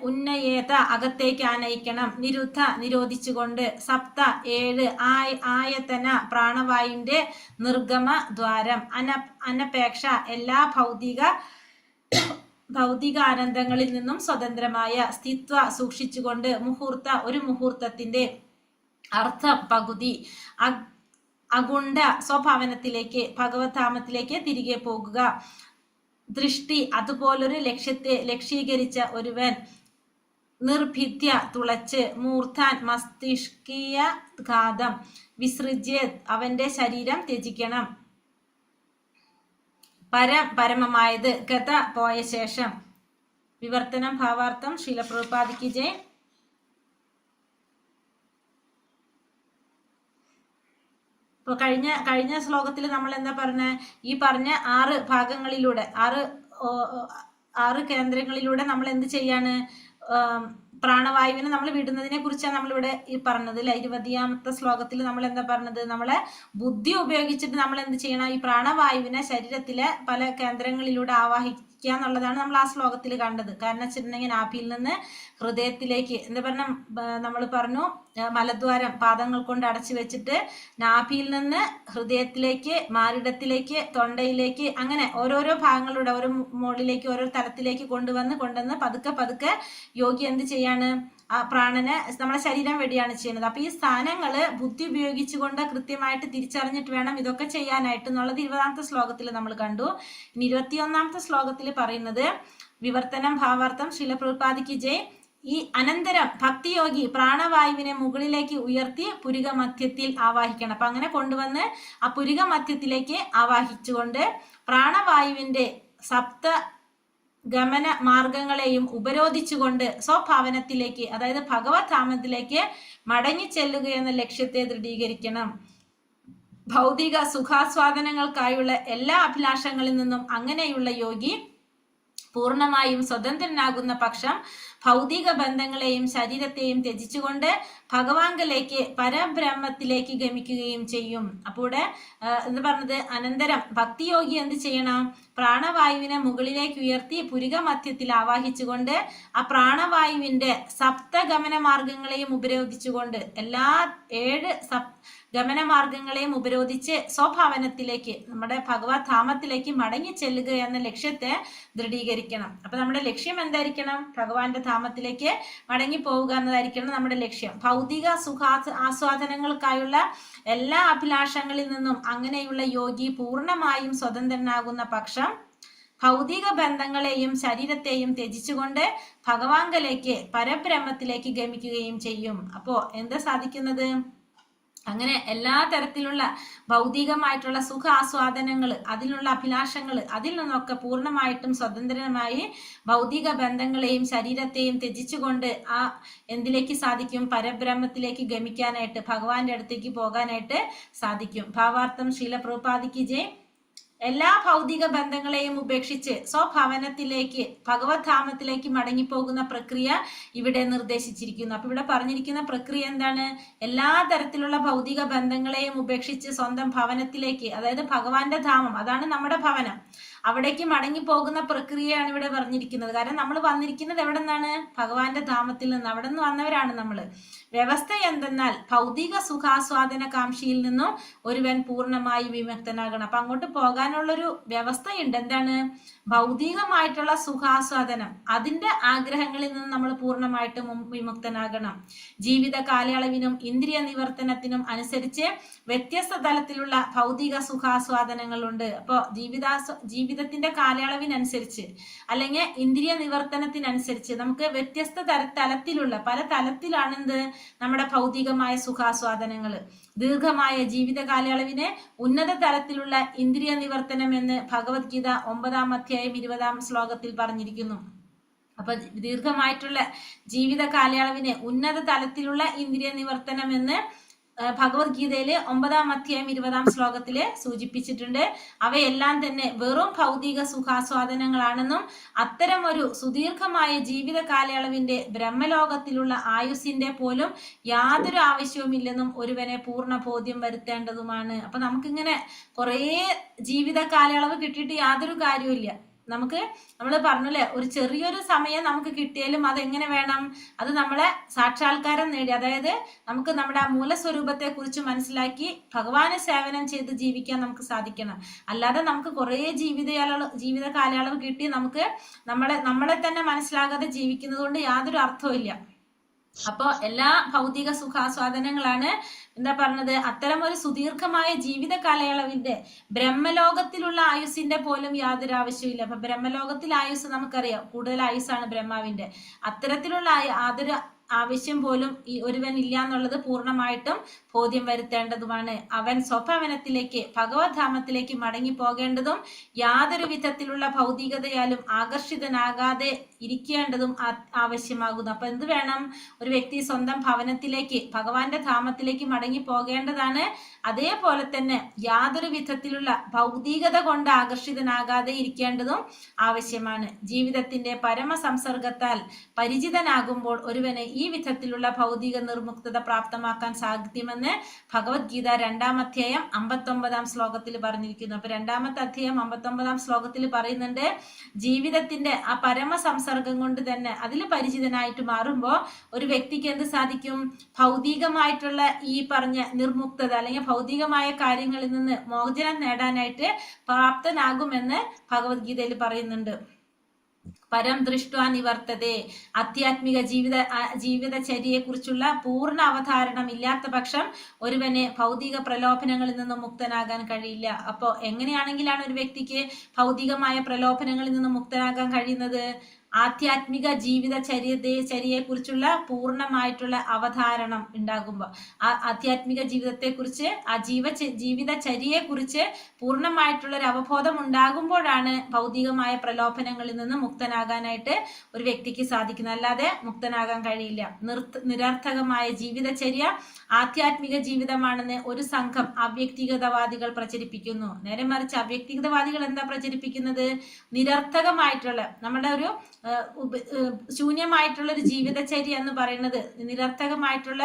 Speaker 3: ഉന്നയേത അകത്തേക്ക് ആനയിക്കണം. നിരുദ്ധ നിരോധിച്ചുകൊണ്ട്. സപ്ത 7 ആയതന പ്രാണവായുവിന്റെ നിർഗമ ദ്വാരം. അനപേക്ഷ എല്ലാ ഭൗതിക ആനന്ദങ്ങളിൽ നിന്നും സ്വതന്ത്രമായ സ്ഥിത്വ സൂക്ഷിച്ചുകൊണ്ട്. മുഹൂർത്ത ഒരു മുഹൂർത്തത്തിന്റെ. അർത്ഥം പകുതി. അഗുണ്ട സ്വഭാവനത്തിലേക്ക് ഭഗവത്ധാമത്തിലേക്ക് തിരികെ പോകുക. ദൃഷ്ടി അതുപോലൊരു ലക്ഷ്യത്തെ ലക്ഷീകരിച്ച ഒരുവൻ. നിർഭിദ്യ തുളച്ച്. മൂർധാൻ മസ്തിഷ്കീയ ഘാതം. വിസൃജ്യ അവന്റെ ശരീരം ത്യജിക്കണം. പരമമായത്. ഗത പോയ ശേഷം. വിവർത്തനം ഭാവാർത്ഥം ശ്രീല പ്രഭുപാദിക്ക് ജയ്. ഇപ്പൊ കഴിഞ്ഞ ശ്ലോകത്തിൽ നമ്മൾ എന്താ പറഞ്ഞ, ഈ പറഞ്ഞ 6 ഭാഗങ്ങളിലൂടെ 6 കേന്ദ്രങ്ങളിലൂടെ നമ്മൾ എന്ത് ചെയ്യാണ്, പ്രാണവായുവിനെ നമ്മൾ വിടുന്നതിനെ കുറിച്ചാണ് നമ്മളിവിടെ ഈ പറഞ്ഞത് അല്ലെ. 20ാമത്തെ ശ്ലോകത്തിൽ നമ്മൾ എന്താ പറഞ്ഞത്, നമ്മളെ ബുദ്ധി ഉപയോഗിച്ചിട്ട് നമ്മൾ എന്ത് ചെയ്യണം, ഈ പ്രാണവായുവിനെ ശരീരത്തിലെ പല കേന്ദ്രങ്ങളിലൂടെ ആവാഹിക്കുക എന്നുള്ളതാണ് നമ്മൾ ആ ശ്ലോകത്തിൽ കണ്ടത്. കാരണം വെച്ചിട്ടുണ്ടെങ്കിൽ നാഭിയിൽ നിന്ന് ഹൃദയത്തിലേക്ക് എന്താ പറഞ്ഞ, നമ്മൾ പറഞ്ഞു മലദ്വാരം പാദങ്ങൾ കൊണ്ട് അടച്ചു വെച്ചിട്ട് നാഭിയിൽ നിന്ന് ഹൃദയത്തിലേക്ക്, മാറിടത്തിലേക്ക്, തൊണ്ടയിലേക്ക്, അങ്ങനെ ഓരോരോ ഭാഗങ്ങളിലൂടെ ഓരോ മുകളിലേക്ക് ഓരോ തലത്തിലേക്ക് കൊണ്ടുവന്ന് പതുക്കെ യോഗി എന്ത് ചെയ്യാണ്, ആ പ്രാണനെ നമ്മുടെ ശരീരം വെടിയാണ് ചെയ്യുന്നത്. അപ്പൊ ഈ സ്ഥാനങ്ങള് ബുദ്ധി ഉപയോഗിച്ചുകൊണ്ട് കൃത്യമായിട്ട് തിരിച്ചറിഞ്ഞിട്ട് വേണം ഇതൊക്കെ ചെയ്യാനായിട്ട് എന്നുള്ളത് 20ാമത്തെ ശ്ലോകത്തിൽ നമ്മൾ കണ്ടു. ഇനി 21ാമത്തെ ശ്ലോകത്തിൽ പറയുന്നത് വിവർത്തനം ഭാവാർത്ഥം ശ്രീല പ്രഭുപാദിക്ക് ജയ്. ഈ അനന്തരം ഭക്തിയോഗി പ്രാണവായുവിനെ മുകളിലേക്ക് ഉയർത്തി പുരിക മധ്യത്തിൽ ആവാഹിക്കണം. അപ്പൊ അങ്ങനെ കൊണ്ടുവന്ന് ആ പുരിക മധ്യത്തിലേക്ക് ആവാഹിച്ചുകൊണ്ട് പ്രാണവായുവിന്റെ സപ്ത ഗമന മാർഗങ്ങളെയും ഉപരോധിച്ചുകൊണ്ട് സ്വഭാവനത്തിലേക്ക്, അതായത് ഭഗവത് ധാമത്തിലേക്ക് മടങ്ങിച്ചെല്ലുക എന്ന ലക്ഷ്യത്തെ ദൃഢീകരിക്കണം. ഭൗതിക സുഖാസ്വാദനങ്ങൾക്കായുള്ള എല്ലാ അഭിലാഷങ്ങളിൽ നിന്നും അങ്ങനെയുള്ള യോഗി പൂർണ്ണമായും സ്വതന്ത്രനാകുന്ന പക്ഷം ഭൗതിക ബന്ധങ്ങളെയും ശരീരത്തെയും ത്യജിച്ചുകൊണ്ട് ഭഗവാങ്കലേക്ക് പരബ്രഹ്മത്തിലേക്ക് ഗമിക്കുകയും ചെയ്യും. അപ്പോൾ എന്താ പറഞ്ഞത്, അനന്തരം ഭക്തിയോഗി എന്ത് ചെയ്യണം, പ്രാണവായുവിനെ മുകളിലേക്ക് ഉയർത്തി പുരിക മധ്യത്തിൽ ആവാഹിച്ചുകൊണ്ട് ആ പ്രാണവായുവിന്റെ സപ്തഗമന മാർഗങ്ങളെയും ഉപരോധിച്ചുകൊണ്ട് എല്ലാ 7 ഗമനമാർഗങ്ങളെയും ഉപരോധിച്ച് സ്വഭാവനത്തിലേക്ക്, നമ്മുടെ ഭഗവത് ധാമത്തിലേക്ക് മടങ്ങി ചെല്ലുക എന്ന ലക്ഷ്യത്തെ ദൃഢീകരിക്കണം. അപ്പൊ നമ്മുടെ ലക്ഷ്യം എന്തായിരിക്കണം, ഭഗവാന്റെ ധാമത്തിലേക്ക് മടങ്ങി പോവുക എന്നതായിരിക്കണം നമ്മുടെ ലക്ഷ്യം. ഭൗതിക ആസ്വാദനങ്ങൾക്കായുള്ള എല്ലാ അഭിലാഷങ്ങളിൽ നിന്നും അങ്ങനെയുള്ള യോഗി പൂർണ്ണമായും സ്വതന്ത്രനാകുന്ന പക്ഷം ഭൗതിക ബന്ധങ്ങളെയും ശരീരത്തെയും ത്യജിച്ചുകൊണ്ട് ഭഗവാങ്കലേക്ക് പരബ്രഹ്മത്തിലേക്ക് ഗമിക്കുകയും ചെയ്യും. അപ്പോ എന്താ സാധിക്കുന്നത്, അങ്ങനെ എല്ലാ തരത്തിലുള്ള ഭൗതികമായിട്ടുള്ള സുഖ ആസ്വാദനങ്ങൾ, അതിലുള്ള അഭിലാഷങ്ങൾ, അതിൽ നിന്നൊക്കെ പൂർണ്ണമായിട്ടും സ്വതന്ത്രമായി ഭൗതിക ബന്ധങ്ങളെയും ശരീരത്തെയും ത്യജിച്ചുകൊണ്ട് ആ എന്തിലേക്ക് സാധിക്കും, പരബ്രഹ്മത്തിലേക്ക് ഗമിക്കാനായിട്ട്, ഭഗവാന്റെ അടുത്തേക്ക് പോകാനായിട്ട് സാധിക്കും. ഭാവാർത്ഥം ശ്രീല പ്രഭുപാദിക്ക് ജയ്. എല്ലാ ഭൗതിക ബന്ധങ്ങളെയും ഉപേക്ഷിച്ച് സ്വഭവനത്തിലേക്ക് ഭഗവത് ധാമത്തിലേക്ക് മടങ്ങിപ്പോകുന്ന പ്രക്രിയ ഇവിടെ നിർദ്ദേശിച്ചിരിക്കുന്നു. അപ്പൊ ഇവിടെ പറഞ്ഞിരിക്കുന്ന പ്രക്രിയ എന്താണ്, എല്ലാ തരത്തിലുള്ള ഭൗതിക ബന്ധങ്ങളെയും ഉപേക്ഷിച്ച് സ്വന്തം ഭവനത്തിലേക്ക്, അതായത് ഭഗവാന്റെ ധാമം, അതാണ് നമ്മുടെ ഭവനം, അവിടേക്ക് മടങ്ങി പോകുന്ന പ്രക്രിയയാണ് ഇവിടെ പറഞ്ഞിരിക്കുന്നത്. കാരണം നമ്മൾ വന്നിരിക്കുന്നത് എവിടെ നിന്നാണ്, ഭഗവാന്റെ ധാമത്തിൽ നിന്ന്, അവിടെ നിന്ന് വന്നവരാണ് നമ്മൾ. വ്യവസ്ഥ എന്തെന്നാൽ ഭൗതിക സുഖാസ്വാദന കാംക്ഷിയിൽ നിന്നും ഒരുവൻ പൂർണ്ണമായി വിമുക്തനാകണം. അപ്പൊ അങ്ങോട്ട് പോകാനുള്ളൊരു വ്യവസ്ഥയുണ്ട്. എന്താണ്, ഭൗതികമായിട്ടുള്ള സുഖാസ്വാദനം അതിന്റെ ആഗ്രഹങ്ങളിൽ നിന്ന് നമ്മൾ പൂർണ്ണമായിട്ടും വിമുക്തനാകണം. ജീവിത കാലയളവിനും ഇന്ദ്രിയ നിവർത്തനത്തിനും അനുസരിച്ച് വ്യത്യസ്ത തലത്തിലുള്ള ഭൗതിക സുഖാസ്വാദനങ്ങളുണ്ട്. അപ്പോൾ ജീവിതത്തിന്റെ കാലയളവിനനുസരിച്ച് അല്ലെങ്കിൽ ഇന്ദ്രിയ നിവർത്തനത്തിനനുസരിച്ച് നമുക്ക് വ്യത്യസ്ത തലത്തിലുള്ള പല തലത്തിലാണെന്ത് നമ്മുടെ ഭൗതികമായ സുഖാസ്വാദനങ്ങൾ. ദീർഘമായ ജീവിത കാലയളവിനെ ഉന്നത തലത്തിലുള്ള ഇന്ദ്രിയ നിവർത്തനം എന്ന് ഭഗവത്ഗീത 9-ാം അധ്യായം 20-ാം ശ്ലോകത്തിൽ പറഞ്ഞിരിക്കുന്നു. അപ്പൊ ദീർഘമായിട്ടുള്ള ജീവിത കാലയളവിനെ ഉന്നത തലത്തിലുള്ള ഇന്ദ്രിയ നിവർത്തനം എന്ന് ഭഗവത്ഗീതയില് 9-ാം അധ്യായം 20-ാം ശ്ലോകത്തില് സൂചിപ്പിച്ചിട്ടുണ്ട്. അവയെല്ലാം തന്നെ വെറും ഭൗതിക സുഖാസ്വാദനങ്ങളാണെന്നും അത്തരം ഒരു സുദീർഘമായ ജീവിത കാലയളവിന്റെ ബ്രഹ്മലോകത്തിലുള്ള ആയുസ്സിന്റെ പോലും യാതൊരു ആവശ്യവുമില്ലെന്നും ഒരുവനെ പൂർണ്ണ ബോധ്യം വരുത്തേണ്ടതുമാണ്. അപ്പൊ നമുക്കിങ്ങനെ കുറേ ജീവിത കാലയളവ് കിട്ടിയിട്ട് യാതൊരു കാര്യമില്ല. നമ്മൾ പറഞ്ഞല്ലേ, ഒരു ചെറിയൊരു സമയം നമുക്ക് കിട്ടിയാലും അതെങ്ങനെ വേണം, അത് നമ്മളെ സാക്ഷാത്കാരം നേടി, അതായത് നമുക്ക് നമ്മുടെ ആ മൂലസ്വരൂപത്തെ കുറിച്ച് മനസ്സിലാക്കി ഭഗവാനെ സേവനം ചെയ്ത് ജീവിക്കാൻ നമുക്ക് സാധിക്കണം. അല്ലാതെ നമുക്ക് കുറേ ജീവിത കാലയളവ് കിട്ടി നമുക്ക് നമ്മളെ തന്നെ മനസ്സിലാകാതെ ജീവിക്കുന്നത് കൊണ്ട് യാതൊരു അർത്ഥവും ഇല്ല. അപ്പോ എല്ലാ ഭൗതിക സുഖാസ്വാദനങ്ങളാണ് എന്താ പറഞ്ഞത്, അത്തരം ഒരു സുദീർഘമായ ജീവിത കാലയളവിന്റെ ബ്രഹ്മലോകത്തിലുള്ള ആയുസിന്റെ പോലും യാതൊരു ആവശ്യമില്ല. അപ്പൊ ബ്രഹ്മലോകത്തിൽ ആയുസ് നമുക്കറിയാം, കൂടുതൽ ആയുസ്സാണ് ബ്രഹ്മാവിന്റെ. അത്തരത്തിലുള്ള യാതൊരു ആവശ്യം പോലും ഈ ഒരുവൻ ഇല്ല എന്നുള്ളത് പൂർണ്ണമായിട്ടും ബോധ്യം വരുത്തേണ്ടതുമാണ്. അവൻ സ്വഭവനത്തിലേക്ക് ഭഗവത്ധാമത്തിലേക്ക് മടങ്ങി പോകേണ്ടതും യാതൊരു വിധത്തിലുള്ള ഭൗതികതയാലും ആകർഷിതനാകാതെ ഇരിക്കേണ്ടതും ആവശ്യമാകുന്നു. അപ്പൊ എന്ത് വേണം, ഒരു വ്യക്തി സ്വന്തം ഭവനത്തിലേക്ക് ഭഗവാന്റെ ധാമത്തിലേക്ക് മടങ്ങി പോകേണ്ടതാണ്. അതേപോലെ തന്നെ യാതൊരു വിധത്തിലുള്ള ഭൗതികത കൊണ്ട് ആകർഷിതനാകാതെ ഇരിക്കേണ്ടതും ആവശ്യമാണ്. ജീവിതത്തിന്റെ പരമസംസർഗത്താൽ പരിചിതനാകുമ്പോൾ ഒരുവന് ഈ വിധത്തിലുള്ള ഭൗതിക നിർമുക്തത പ്രാപ്തമാക്കാൻ സാധ്യമെന്ന് ഭഗവത്ഗീത 2-ാം അധ്യായം 59-ാം ശ്ലോകത്തിൽ പറഞ്ഞിരിക്കുന്നു. അപ്പൊ 2-ാമത്തെ അധ്യായം 59-ാം ശ്ലോകത്തിൽ പറയുന്നുണ്ട്, ജീവിതത്തിന്റെ ആ പരമസംസർഗം കൊണ്ട് തന്നെ അതിൽ പരിചിതനായിട്ട് മാറുമ്പോൾ ഒരു വ്യക്തിക്ക് എന്ത് സാധിക്കും, ഭൗതികമായിട്ടുള്ള ഈ പറഞ്ഞ നിർമുക്തത അല്ലെങ്കിൽ ഭൗതികമായ കാര്യങ്ങളിൽ നിന്ന് മോചനം നേടാനായിട്ട് പ്രാപ്തനാകുമെന്ന് ഭഗവത്ഗീതയിൽ പറയുന്നുണ്ട്. പരം ദൃഷ്ട്വാ നിവർത്തതേ, ആധ്യാത്മിക ജീവിതചര്യയെ കുറിച്ചുള്ള പൂർണ്ണ അവധാരണം ഇല്ലാത്ത പക്ഷം ഒരുവനെ ഭൗതിക പ്രലോഭനങ്ങളിൽ നിന്നും മുക്തനാകാൻ കഴിയില്ല. അപ്പോ എങ്ങനെയാണെങ്കിലാണ് ഒരു വ്യക്തിക്ക് ഭൗതികമായ പ്രലോഭനങ്ങളിൽ നിന്നും മുക്തനാകാൻ കഴിയുന്നത്, ആധ്യാത്മിക ചര്യയെ കുറിച്ചുള്ള പൂർണ്ണമായിട്ടുള്ള അവധാരണം ഉണ്ടാകുമ്പോൾ, ആ ആധ്യാത്മിക ജീവിതത്തെ കുറിച്ച് ആ ജീവിതചര്യയെ കുറിച്ച് പൂർണ്ണമായിട്ടുള്ള ഒരു അവബോധം ഉണ്ടാകുമ്പോഴാണ് ഭൗതികമായ പ്രലോഭനങ്ങളിൽ നിന്ന് മുക്തനാകാനായിട്ട് ഒരു വ്യക്തിക്ക് സാധിക്കുന്നത്. അല്ലാതെ മുക്തനാകാൻ കഴിയില്ല. നിരർത്ഥകമായ ജീവിതചര്യ ആധ്യാത്മിക ജീവിതമാണെന്ന് ഒരു സംഘം അവ്യക്തിഗതവാദികൾ പ്രചരിപ്പിക്കുന്നു. നേരെ മറിച്ച് അവ്യക്തിഗതവാദികൾ എന്താ പ്രചരിപ്പിക്കുന്നത്, നിരർത്ഥകമായിട്ടുള്ള നമ്മുടെ ഒരു ശൂന്യമായിട്ടുള്ള ഒരു ജീവിതചര്യ എന്ന് പറയുന്നത്, നിരർത്ഥകമായിട്ടുള്ള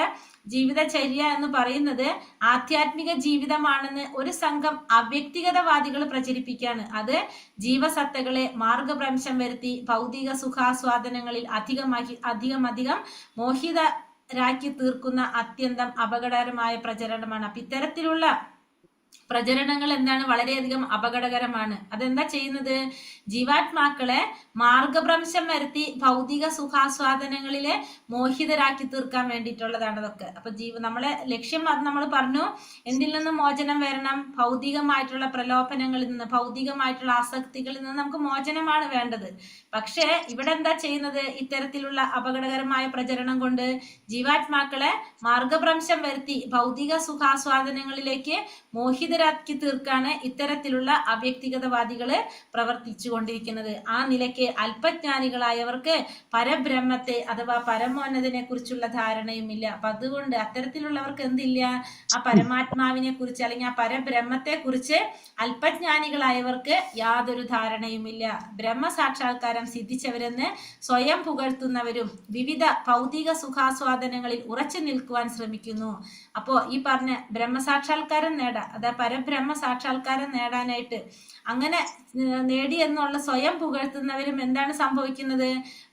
Speaker 3: ജീവിതചര്യ എന്ന് പറയുന്നത് ആധ്യാത്മിക ജീവിതമാണെന്ന് ഒരു സംഘം അവ്യക്തിഗതവാദികൾ പ്രചരിപ്പിക്കുകയാണ്. അത് ജീവസത്തകളെ മാർഗഭ്രംശം വരുത്തി ഭൗതിക സുഖാസ്വാദനങ്ങളിൽ അധികം മോഹിതരാക്കി തീർക്കുന്ന അത്യന്തം അപകടകരമായ പ്രചരണമാണ്. അപ്പൊ ഇത്തരത്തിലുള്ള പ്രചരണങ്ങൾ എന്താണ്, വളരെയധികം അപകടകരമാണ്. അതെന്താ ചെയ്യുന്നത്, ജീവാത്മാക്കളെ മാർഗഭ്രംശം വരുത്തി ഭൗതിക സുഖാസ്വാദനങ്ങളിലെ മോഹിതരാക്കി തീർക്കാൻ വേണ്ടിയിട്ടുള്ളതാണ് അതൊക്കെ. അപ്പൊ നമ്മളെ ലക്ഷ്യം നമ്മൾ പറഞ്ഞു, എന്തിൽ നിന്ന് മോചനം വരണം, ഭൗതികമായിട്ടുള്ള പ്രലോഭനങ്ങളിൽ നിന്ന്, ഭൗതികമായിട്ടുള്ള ആസക്തികളിൽ നിന്ന് നമുക്ക് മോചനമാണ് വേണ്ടത്. പക്ഷേ ഇവിടെ എന്താ ചെയ്യുന്നത്, ഇത്തരത്തിലുള്ള അപകടകരമായ പ്രചരണം കൊണ്ട് ജീവാത്മാക്കളെ മാർഗഭ്രംശം വരുത്തി ഭൗതിക സുഖാസ്വാദനങ്ങളിലേക്ക് മോഹിതരാക്കി തീർക്കാണ് ഇത്തരത്തിലുള്ള അവ്യക്തിഗതവാദികള് പ്രവർത്തിച്ചു കൊണ്ടിരിക്കുന്നത്. ആ നിലയ്ക്ക് അല്പജ്ഞാനികളായവർക്ക് പരബ്രഹ്മത്തെ അഥവാ പരമോന്നതനെ കുറിച്ചുള്ള ധാരണയുമില്ല. അപ്പൊ അതുകൊണ്ട് അത്തരത്തിലുള്ളവർക്ക് എന്തില്ല, ആ പരമാത്മാവിനെ കുറിച്ച് അല്ലെങ്കിൽ ആ പരബ്രഹ്മത്തെ കുറിച്ച് അല്പജ്ഞാനികളായവർക്ക് യാതൊരു ധാരണയുമില്ല. ബ്രഹ്മസാക്ഷാത്കാരം സിദ്ധിച്ചവരെന്ന് സ്വയം പുകഴ്ത്തുന്നവരും വിവിധ ഭൗതിക സുഖാസ്വാദനങ്ങളിൽ ഉറച്ചു നിൽക്കുവാൻ ശ്രമിക്കുന്നു. അപ്പോ ഈ പറഞ്ഞ ബ്രഹ്മസാക്ഷാത്കാരം നേടാൻ, അതായത് പരബ്രഹ്മ സാക്ഷാത്കാരം നേടാനായിട്ട് അങ്ങനെ നേടി എന്നുള്ള സ്വയം പുകഴ്ത്തുന്നവരും എന്താണ് സംഭവിക്കുന്നത്?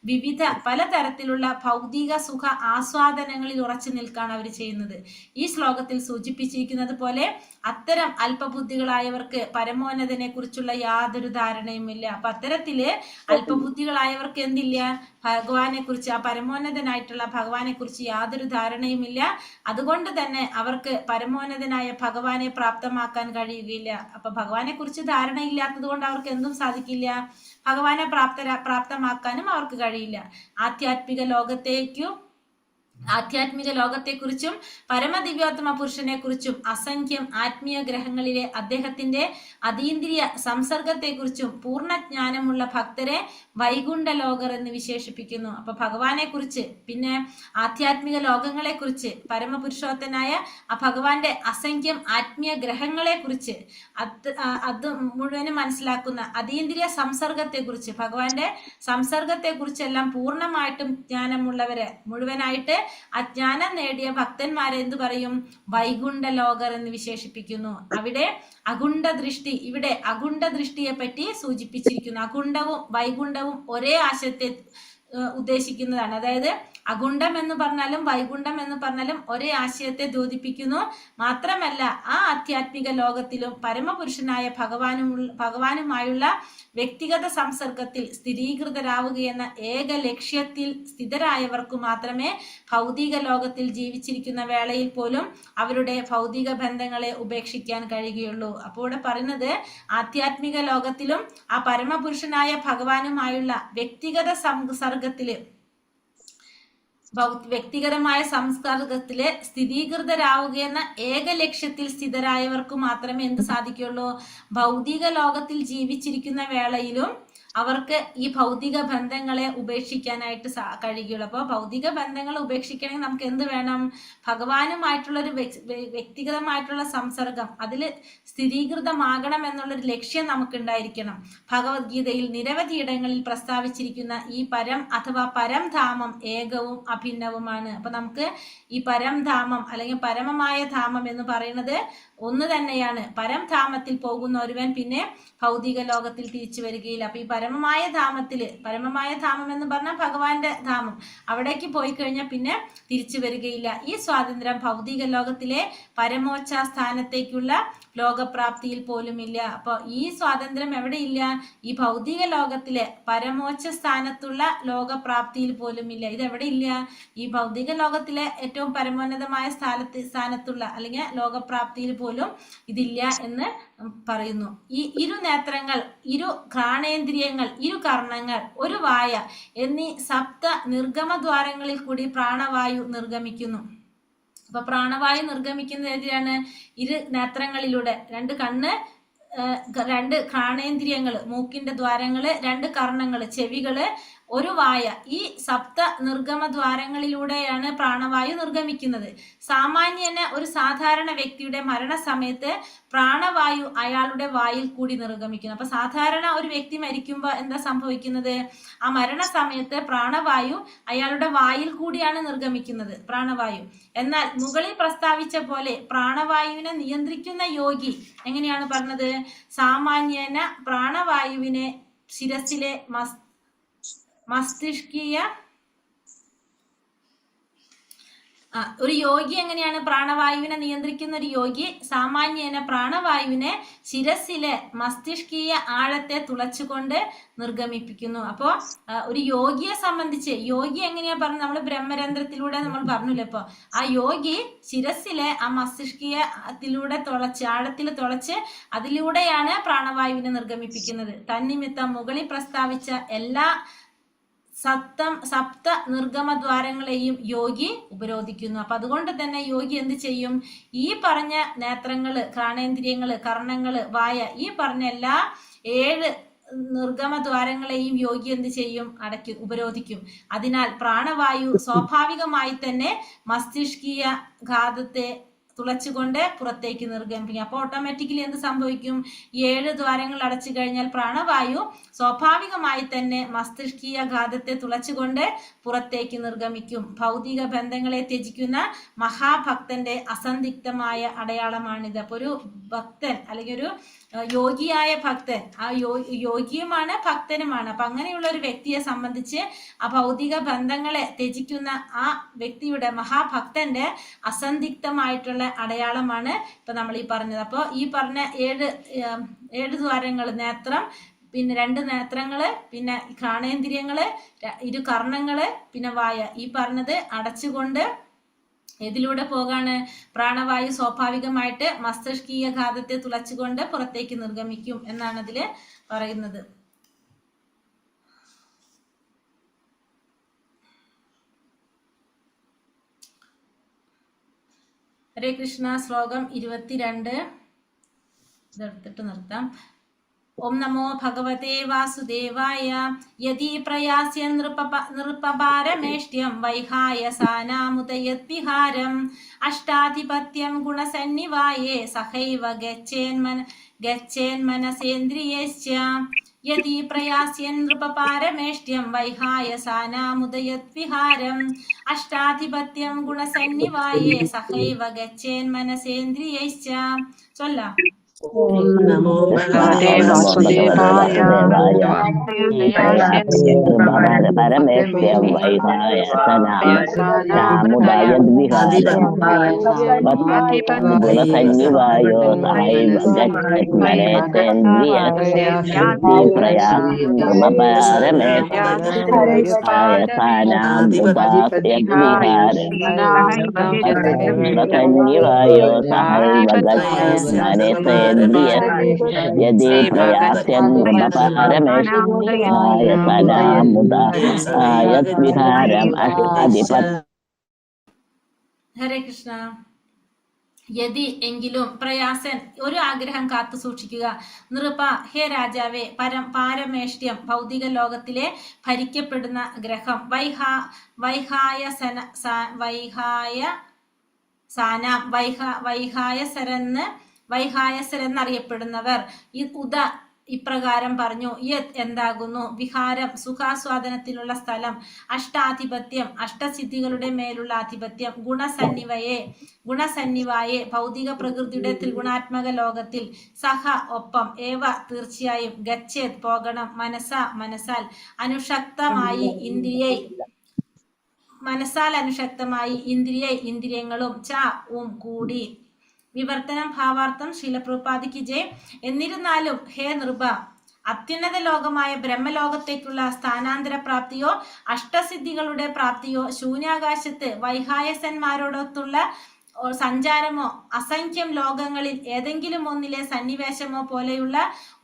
Speaker 3: വിവിധ പലതരത്തിലുള്ള ഭൗതിക സുഖ ആസ്വാദനങ്ങളിൽ ഉറച്ചു നിൽക്കാണ് അവർ ചെയ്യുന്നത്. ഈ ശ്ലോകത്തിൽ സൂചിപ്പിച്ചിരിക്കുന്നത് പോലെ അത്തരം അല്പബുദ്ധികളായവർക്ക് പരമോന്നതനെ കുറിച്ചുള്ള യാതൊരു ധാരണയുമില്ല. അപ്പൊ അത്തരത്തില് അല്പബുദ്ധികളായവർക്ക് എന്തില്ല? ഭഗവാനെ കുറിച്ച്, ആ പരമോന്നതനായിട്ടുള്ള ഭഗവാനെ കുറിച്ച് യാതൊരു ധാരണയുമില്ല. അതുകൊണ്ട് തന്നെ അവർക്ക് പരമോന്നതനായ ഭഗവാനെ പ്രാപ്തമാക്കാൻ കഴിയുകയില്ല. അപ്പൊ ഭഗവാനെ കുറിച്ച് ധാരണയില്ലാത്തത് കൊണ്ട് അവർക്ക് എന്തും സാധിക്കില്ല, ഭഗവാനെ പ്രാപ്തമാക്കാനും അവർക്ക് കഴിയില്ല. ആധ്യാത്മിക ലോകത്തെക്കുറിച്ചും പരമദിവ്യോത്തമ പുരുഷനെ കുറിച്ചും അസംഖ്യം ആത്മീയ ഗ്രഹങ്ങളിലെ അദ്ദേഹത്തിന്റെ അതീന്ദ്രിയ സംസർഗത്തെക്കുറിച്ചും പൂർണ്ണജ്ഞാനമുള്ള ഭക്തരെ വൈകുണ്ഠ ലോകർ എന്ന് വിശേഷിപ്പിക്കുന്നു. അപ്പൊ ഭഗവാനെ കുറിച്ച്, പിന്നെ ആധ്യാത്മിക ലോകങ്ങളെ കുറിച്ച്, പരമപുരുഷോത്തനായ ആ ഭഗവാന്റെ അസംഖ്യം ആത്മീയ ഗ്രഹങ്ങളെ കുറിച്ച്, അത് മുഴുവനും മനസ്സിലാക്കുന്ന അതീന്ദ്രിയ സംസർഗത്തെ കുറിച്ച്, ഭഗവാന്റെ സംസർഗത്തെ കുറിച്ചെല്ലാം പൂർണ്ണമായിട്ടും ജ്ഞാനമുള്ളവരെ, മുഴുവനായിട്ട് അജ്ഞാനം നേടിയ ഭക്തന്മാരെ എന്തു പറയും? വൈകുണ്ഠ ലോകർ എന്ന് വിശേഷിപ്പിക്കുന്നു. അവിടെ അകുണ്ഠ ദൃഷ്ടി, ഇവിടെ അകുണ്ഠ ദൃഷ്ടിയെ പറ്റി സൂചിപ്പിച്ചിരിക്കുന്നു. അകുണ്ഠവും വൈകുണ്ഠവും ഒരേ ആശയത്തെ ഉദ്ദേശിക്കുന്നതാണ്. അതായത് അകുണ്ഠം എന്ന് പറഞ്ഞാലും വൈകുണ്ഠം എന്ന് പറഞ്ഞാലും ഒരേ ആശയത്തെ മാത്രമല്ല ആ ആധ്യാത്മിക ലോകത്തിലും പരമപുരുഷനായ ഭഗവാനുമായുള്ള വ്യക്തിഗത സംസർഗത്തിൽ സ്ഥിരീകൃതരാവുകയെന്ന ഏക ലക്ഷ്യത്തിൽ സ്ഥിതരായവർക്ക് മാത്രമേ ഭൗതിക ലോകത്തിൽ ജീവിച്ചിരിക്കുന്ന വേളയിൽ പോലും അവരുടെ ഭൗതിക ബന്ധങ്ങളെ ഉപേക്ഷിക്കാൻ കഴിയുകയുള്ളൂ. അപ്പോൾ ഇവിടെ പറയുന്നത് ആധ്യാത്മിക ലോകത്തിലും ആ പരമപുരുഷനായ ഭഗവാനുമായുള്ള വ്യക്തിഗതമായ സംസ്കാരത്തില് സ്ഥിരീകൃതരാവുകയെന്ന ഏക ലക്ഷ്യത്തിൽ സ്ഥിതരായവർക്ക് മാത്രമേ എന്ത് സാധിക്കുള്ളൂ? ഭൗതിക ലോകത്തിൽ ജീവിച്ചിരിക്കുന്ന വേളയിലും അവർക്ക് ഈ ഭൗതിക ബന്ധങ്ങളെ ഉപേക്ഷിക്കാനായിട്ട് കഴിയുകയുള്ളൂ. അപ്പോൾ ഭൗതിക ബന്ധങ്ങൾ ഉപേക്ഷിക്കണമെങ്കിൽ നമുക്ക് എന്ത് വേണം? ഭഗവാനുമായിട്ടുള്ളൊരു വ്യക്തിഗതമായിട്ടുള്ള സംസർഗം അതിൽ സ്ഥിരീകൃതമാകണം എന്നുള്ളൊരു ലക്ഷ്യം നമുക്കുണ്ടായിരിക്കണം. ഭഗവത്ഗീതയിൽ നിരവധി ഇടങ്ങളിൽ പ്രസ്താവിച്ചിരിക്കുന്ന ഈ പരം അഥവാ പരംധാമം ഏകവും അഭിന്നവുമാണ്. അപ്പൊ നമുക്ക് ഈ പരംധാമം അല്ലെങ്കിൽ പരമമായ ധാമം എന്ന് പറയുന്നത് ഒന്ന് തന്നെയാണ്. പരംധാമത്തിൽ പോകുന്ന ഒരുവൻ പിന്നെ ഭൗതിക ലോകത്തിൽ തിരിച്ചു വരികയില്ല. അപ്പൊ ഈ പരമമായ ധാമം എന്ന് പറഞ്ഞാൽ ഭഗവാന്റെ ധാമം, അവിടേക്ക് പോയി കഴിഞ്ഞാൽ പിന്നെ തിരിച്ചു വരികയില്ല. ഈ സ്വാതന്ത്ര്യം ഭൗതിക ലോകത്തിലെ പരമോച്ച സ്ഥാനത്തേക്കുള്ള ലോകപ്രാപ്തിയിൽ പോലുമില്ല. അപ്പോൾ ഈ സ്വാതന്ത്ര്യം എവിടെയില്ല? ഈ ഭൗതിക ലോകത്തിലെ പരമോച്ച സ്ഥാനത്തുള്ള ലോകപ്രാപ്തിയിൽ പോലുമില്ല. ഇതെവിടെ ഇല്ല? ഈ ഭൗതിക ലോകത്തിലെ ഏറ്റവും പരമോന്നതമായ സ്ഥാനത്തുള്ള അല്ലെങ്കിൽ ലോകപ്രാപ്തിയിൽ പോലും ഇതില്ല എന്ന് പറയുന്നു. ഈ ഇരു നേത്രങ്ങൾ, ഇരു ഘ്രാണേന്ദ്രിയങ്ങൾ, ഇരു കർണങ്ങൾ, ഒരു വായ എന്നീ സപ്ത നിർഗമദ്വാരങ്ങളിൽ കൂടി പ്രാണവായു നിർഗമിക്കുന്നു. അപ്പൊ പ്രാണവായു നിർഗമിക്കുന്നത് ഏതിലാണ്? ഇരു നേത്രങ്ങളിലൂടെ, രണ്ട് കണ്ണ്, രണ്ട് ഘ്രാണേന്ദ്രിയങ്ങള്, മൂക്കിന്റെ ദ്വാരങ്ങള്, രണ്ട് കർണങ്ങള്, ചെവികള്, ഒരു വായ, ഈ സപ്ത നിർഗമ ദ്വാരങ്ങളിലൂടെയാണ് പ്രാണവായു നിർഗമിക്കുന്നത്. സാമാന്യന് ഒരു സാധാരണ വ്യക്തിയുടെ മരണസമയത്ത് പ്രാണവായു അയാളുടെ വായിൽ കൂടി നിർഗമിക്കുന്നു. അപ്പൊ സാധാരണ ഒരു വ്യക്തി മരിക്കുമ്പോൾ എന്താ സംഭവിക്കുന്നത്? ആ മരണസമയത്ത് പ്രാണവായു അയാളുടെ വായിൽ കൂടിയാണ് നിർഗമിക്കുന്നത്, പ്രാണവായു. എന്നാൽ മുകളിൽ പ്രസ്താവിച്ച പോലെ പ്രാണവായുവിനെ നിയന്ത്രിക്കുന്ന യോഗി എങ്ങനെയാണ് പറഞ്ഞത്? സാമാന്യന പ്രാണവായുവിനെ ശിരസിലെ മസ്തിഷ്കീയ ഒരു യോഗി എങ്ങനെയാണ് പ്രാണവായുവിനെ നിയന്ത്രിക്കുന്ന? ഒരു യോഗി സാമാന്യേന പ്രാണവായുവിനെ ശിരസിലെ മസ്തിഷ്കീയ ആഴത്തെ തുളച്ചുകൊണ്ട് നിർഗമിപ്പിക്കുന്നു. അപ്പോ ഒരു യോഗിയെ സംബന്ധിച്ച് യോഗി എങ്ങനെയാ പറഞ്ഞത്? നമ്മൾ ബ്രഹ്മരന്ധ്രത്തിലൂടെ നമ്മൾ പറഞ്ഞില്ല. അപ്പൊ ആ യോഗി ശിരസിലെ ആ മസ്തിഷ്കീയത്തിലൂടെ തുളച്ച്, ആഴത്തിൽ തുളച്ച് അതിലൂടെയാണ് പ്രാണവായുവിനെ നിർഗമിപ്പിക്കുന്നത്. തന്നിമിത്തം മുകളിൽ പ്രസ്താവിച്ച എല്ലാ സപ്ത നിർഗമദ്വാരങ്ങളെയും യോഗി ഉപരോധിക്കുന്നു. അപ്പൊ അതുകൊണ്ട് തന്നെ യോഗി എന്ത് ചെയ്യും? ഈ പറഞ്ഞ നേത്രങ്ങള്, ഘ്രാണേന്ദ്രിയങ്ങള്, കർണങ്ങള്, വായ, ഈ പറഞ്ഞ എല്ലാ 7 നിർഗമദ്വാരങ്ങളെയും യോഗി എന്ത് ചെയ്യും? ഉപരോധിക്കും. അതിനാൽ പ്രാണവായു സ്വാഭാവികമായി തന്നെ മസ്തിഷ്കീയ ഘാതത്തെ തുളച്ചുകൊണ്ട് പുറത്തേക്ക് നിർഗമിപ്പിക്കും. അപ്പോൾ ഓട്ടോമാറ്റിക്കലി എന്ത് സംഭവിക്കും? 7 ദ്വാരങ്ങൾ അടച്ചു കഴിഞ്ഞാൽ പ്രാണവായു സ്വാഭാവികമായി തന്നെ മസ്തിഷ്കീയ ഘാതത്തെ തുളച്ചുകൊണ്ട് പുറത്തേക്ക് നിർഗമിക്കും. ഭൗതിക ബന്ധങ്ങളെ ത്യജിക്കുന്ന മഹാഭക്തന്റെ അസന്ദിഗ്ധമായ അടയാളമാണിത്. അപ്പൊ ഒരു ഭക്തൻ അല്ലെങ്കിൽ ഒരു യോഗിയായ ഭക്തൻ, ആ യോഗിയുമാണ് ഭക്തനുമാണ്. അപ്പൊ അങ്ങനെയുള്ള ഒരു വ്യക്തിയെ സംബന്ധിച്ച് ആ ഭൗതിക ബന്ധങ്ങളെ ത്യജിക്കുന്ന ആ വ്യക്തിയുടെ, മഹാഭക്തന്റെ അസന്ധിഗ്ധമായിട്ടുള്ള അടയാളമാണ് ഇപ്പൊ നമ്മൾ ഈ പറഞ്ഞത്. അപ്പോൾ ഈ പറഞ്ഞ ഏഴ് ദ്വാരങ്ങൾ, നേത്രം, പിന്നെ 2 നേത്രങ്ങള്, പിന്നെ ഘ്രാണേന്ദ്രിയങ്ങള്, 2 കർണങ്ങള്, പിന്നെ വായ, ഈ പറഞ്ഞത് അടച്ചുകൊണ്ട് ഇതിലൂടെ പോകാണ് പ്രാണവായു സ്വാഭാവികമായിട്ട് മസ്തിഷ്കീയ ഘാതത്തെ തുളച്ചുകൊണ്ട് പുറത്തേക്ക് നിർഗമിക്കും എന്നാണ് അതില് പറയുന്നത്. ഹരേ കൃഷ്ണ. ശ്ലോകം 22 ഇതെടുത്തിട്ട് നിർത്താം. ഓം നമോ ഭഗവതേ വാസുദേവായ. യദി പ്രയാസ്യ നൃപപാരമേഷ്ട്യം വൈഹായ സാനാമുദയദ്വിഹാരം അഷ്ടാധിപത്യം ഗുണസന്നിവായേ സഹൈവ ഗച്ഛേന്മനസേന്ദ്രിയശ്ച. യദി പ്രയാസ്യൻ നൃപപാരമേഷ്ട്യം വൈഹായ സാനാമുദയദ്വിഹാരം അഷ്ടാധിപത്യം ഗുണസന്നിവായേ സഹൈവ ഗച്ഛേന്മനസേന്ദ്രിയശ്ച. ചൊല്ലാം.
Speaker 5: ഓം നമോ ഭഗവതേ
Speaker 6: വാസുദേവായ.
Speaker 7: പരമേശ്വരം വൈഹായ സനാമുദയദ്വിഹാരം ഗുണസന്നിവായോ സഹൈവ യദി പ്രയാസ്യൻ നൃപപാരമേഷ്ട്യായ സനാമുദയദ്വിഹാരം അഷ്ടാധിപത്യം.
Speaker 3: ഹരേ കൃഷ്ണ. യതി എങ്കിലും, പ്രയാസൻ ഒരു ആഗ്രഹം കാത്തു സൂക്ഷിക്കുക, നൃപ ഹേ രാജാവേ, പാരമേഷ്ട്യം ഭൗതിക ലോകത്തിലെ ഭരിക്കപ്പെടുന്ന ഗ്രഹം, വൈഹായസരെന്നറിയപ്പെടുന്നവർ ഇപ്രകാരം പറഞ്ഞു. യത് എന്താകുന്നു, വിഹാരം സുഖാസ്വാദനത്തിനുള്ള സ്ഥലം, അഷ്ടാധിപത്യം അഷ്ടസിദ്ധികളുടെ മേലുള്ള ആധിപത്യം, ഗുണസന്നിവായെ ഭൗതിക പ്രകൃതിയുടെ ത്രിഗുണാത്മക ലോകത്തിൽ, സഹ ഒപ്പം, ഏവ തീർച്ചയായും, ഗച്ഛേത് പോകണം, മനസാൽ അനുഷക്തമായി ഇന്ദ്രിയങ്ങളും ച കൂടി. വിവർത്തനം ഭാവാർത്ഥം ശീലപ്രഭുപാദിക്ക് ജയ്. എന്നിരുന്നാലും ഹേ നൃപ, അത്യുന്നത ലോകമായ ബ്രഹ്മലോകത്തേക്കുള്ള സ്ഥാനാന്തര പ്രാപ്തിയോ അഷ്ടസിദ്ധികളുടെ പ്രാപ്തിയോ ശൂന്യാകാശത്ത് വൈഹായസന്മാരോടൊത്തുള്ള സഞ്ചാരമോ അസംഖ്യം ലോകങ്ങളിൽ ഏതെങ്കിലും ഒന്നിലെ സന്നിവേശമോ പോലെയുള്ള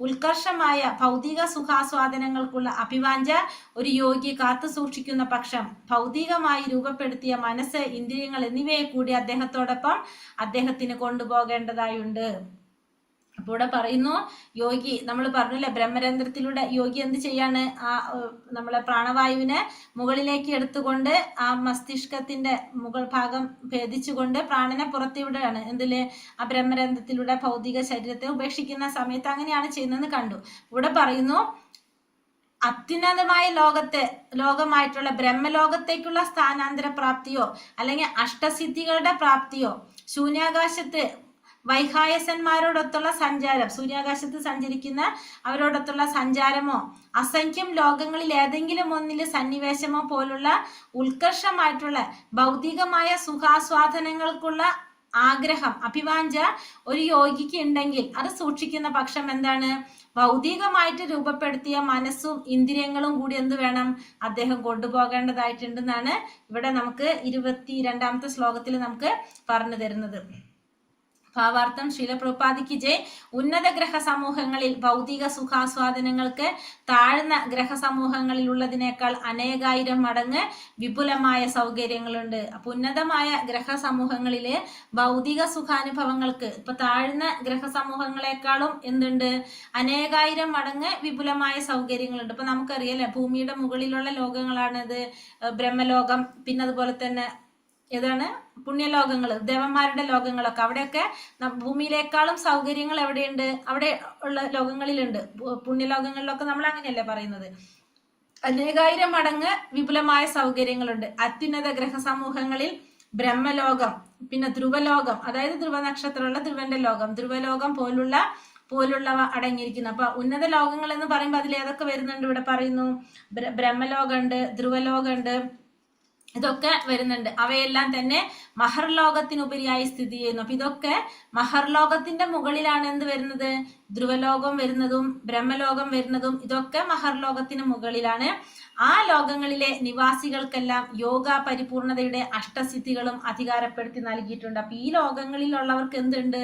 Speaker 3: ഉത്കർഷമായ ഭൗതിക സുഖാസ്വാദനങ്ങൾക്കുള്ള അഭിവാഞ്ച ഒരു യോഗി കാത്തു സൂക്ഷിക്കുന്ന പക്ഷം ഭൗതികമായി രൂപപ്പെടുത്തിയ മനസ്സ്, ഇന്ദ്രിയങ്ങൾ എന്നിവയെ കൂടി അദ്ദേഹത്തോടൊപ്പം അദ്ദേഹത്തിന് കൊണ്ടുപോകേണ്ടതായുണ്ട്. അപ്പോൾ ഇവിടെ പറയുന്നു, യോഗി, നമ്മൾ പറഞ്ഞില്ലേ ബ്രഹ്മരന്ധ്രത്തിലൂടെ യോഗി എന്ത് ചെയ്യാണ്, നമ്മളെ പ്രാണവായുവിനെ മുകളിലേക്ക് എടുത്തുകൊണ്ട് ആ മസ്തിഷ്കത്തിന്റെ മുകൾ ഭാഗം ഭേദിച്ചുകൊണ്ട് പ്രാണനെ പുറത്തുവിടുകയാണ്. എന്തില്, ആ ബ്രഹ്മരന്ധ്രത്തിലൂടെ ഭൗതിക ശരീരത്തെ ഉപേക്ഷിക്കുന്ന സമയത്ത് അങ്ങനെയാണ് ചെയ്യുന്നതെന്ന് കണ്ടു. ഇവിടെ പറയുന്നു, അത്യുന്നതമായ ലോകമായിട്ടുള്ള ബ്രഹ്മലോകത്തേക്കുള്ള സ്ഥാനാന്തര പ്രാപ്തിയോ അല്ലെങ്കിൽ അഷ്ടസിദ്ധികളുടെ പ്രാപ്തിയോ ശൂന്യാകാശത്ത് വൈഹായസന്മാരോടൊത്തുള്ള സഞ്ചാരം, സൂര്യാകാശത്ത് സഞ്ചരിക്കുന്ന അവരോടൊത്തുള്ള സഞ്ചാരമോ അസംഖ്യം ലോകങ്ങളിൽ ഏതെങ്കിലും ഒന്നിൽ സന്നിവേശമോ പോലുള്ള ഉത്കർഷമായിട്ടുള്ള ഭൗതികമായ സുഖാസ്വാദനങ്ങൾക്കുള്ള ആഗ്രഹം, അഭിവാഞ്ച ഒരു യോഗിക്ക് ഉണ്ടെങ്കിൽ അത് സൂക്ഷിക്കുന്ന പക്ഷം എന്താണ്, ഭൗതികമായിട്ട് രൂപപ്പെടുത്തിയ മനസ്സും ഇന്ദ്രിയങ്ങളും കൂടി എന്ത് വേണം, അദ്ദേഹം കൊണ്ടുപോകേണ്ടതായിട്ടുണ്ടെന്നാണ് ഇവിടെ നമുക്ക് 22ാമത്തെ ശ്ലോകത്തിൽ നമുക്ക് പറഞ്ഞു തരുന്നത്. ഭാവാർത്ഥം ശീലപ്രഭുപാദിക്ക് ജയ്. ഉന്നത ഗ്രഹ സമൂഹങ്ങളിൽ ഭൗതിക സുഖാസ്വാദനങ്ങൾക്ക് താഴ്ന്ന ഗ്രഹ സമൂഹങ്ങളിൽ ഉള്ളതിനേക്കാൾ അനേകായിരം മടങ്ങ് വിപുലമായ സൗകര്യങ്ങളുണ്ട്. അപ്പൊ ഉന്നതമായ ഗ്രഹ സമൂഹങ്ങളിലെ ഭൗതിക സുഖാനുഭവങ്ങൾക്ക് ഇപ്പൊ താഴ്ന്ന ഗ്രഹ സമൂഹങ്ങളെക്കാളും എന്തുണ്ട്, അനേകായിരം മടങ്ങ് വിപുലമായ സൗകര്യങ്ങളുണ്ട്. ഇപ്പൊ നമുക്കറിയാലേ ഭൂമിയുടെ മുകളിലുള്ള ലോകങ്ങളാണിത് ബ്രഹ്മലോകം, പിന്നെ അതുപോലെ തന്നെ ഏതാണ് പുണ്യലോകങ്ങൾ, ദേവന്മാരുടെ ലോകങ്ങളൊക്കെ. അവിടെയൊക്കെ ഭൂമിയിലേക്കാളും സൗകര്യങ്ങൾ എവിടെയുണ്ട്, അവിടെ ഉള്ള ലോകങ്ങളിലുണ്ട്. പുണ്യലോകങ്ങളിലൊക്കെ നമ്മൾ അങ്ങനെയല്ലേ പറയുന്നത്. അനേകായിരം മടങ്ങ് വിപുലമായ സൗകര്യങ്ങളുണ്ട്. അത്യുന്നത ഗ്രഹ സമൂഹങ്ങളിൽ ബ്രഹ്മലോകം, പിന്നെ ധ്രുവലോകം, അതായത് ധ്രുവ നക്ഷത്രമുള്ള ധ്രുവന്റെ ലോകം, ധ്രുവലോകം പോലുള്ള പോലുള്ളവ അടങ്ങിയിരിക്കുന്നു. അപ്പൊ ഉന്നത ലോകങ്ങൾ എന്ന് പറയുമ്പോൾ അതിൽ ഏതൊക്കെ വരുന്നുണ്ട്? ഇവിടെ പറയുന്നു ബ്രഹ്മലോകമുണ്ട്, ധ്രുവലോകമുണ്ട്, ഇതൊക്കെ വരുന്നുണ്ട്. അവയെല്ലാം തന്നെ മഹർലോകത്തിനുപരിയായി സ്ഥിതി ചെയ്യുന്നു. അപ്പൊ ഇതൊക്കെ മഹർലോകത്തിന്റെ മുകളിലാണ് എന്ത് വരുന്നത്? ധ്രുവലോകം വരുന്നതും ബ്രഹ്മലോകം വരുന്നതും ഇതൊക്കെ മഹർലോകത്തിന് മുകളിലാണ്. ആ ലോകങ്ങളിലെ നിവാസികൾക്കെല്ലാം യോഗ പരിപൂർണതയുടെ അഷ്ടസിദ്ധികളും അധികാരപ്പെടുത്തി നൽകിയിട്ടുണ്ട്. അപ്പൊ ഈ ലോകങ്ങളിലുള്ളവർക്ക് എന്തുണ്ട്?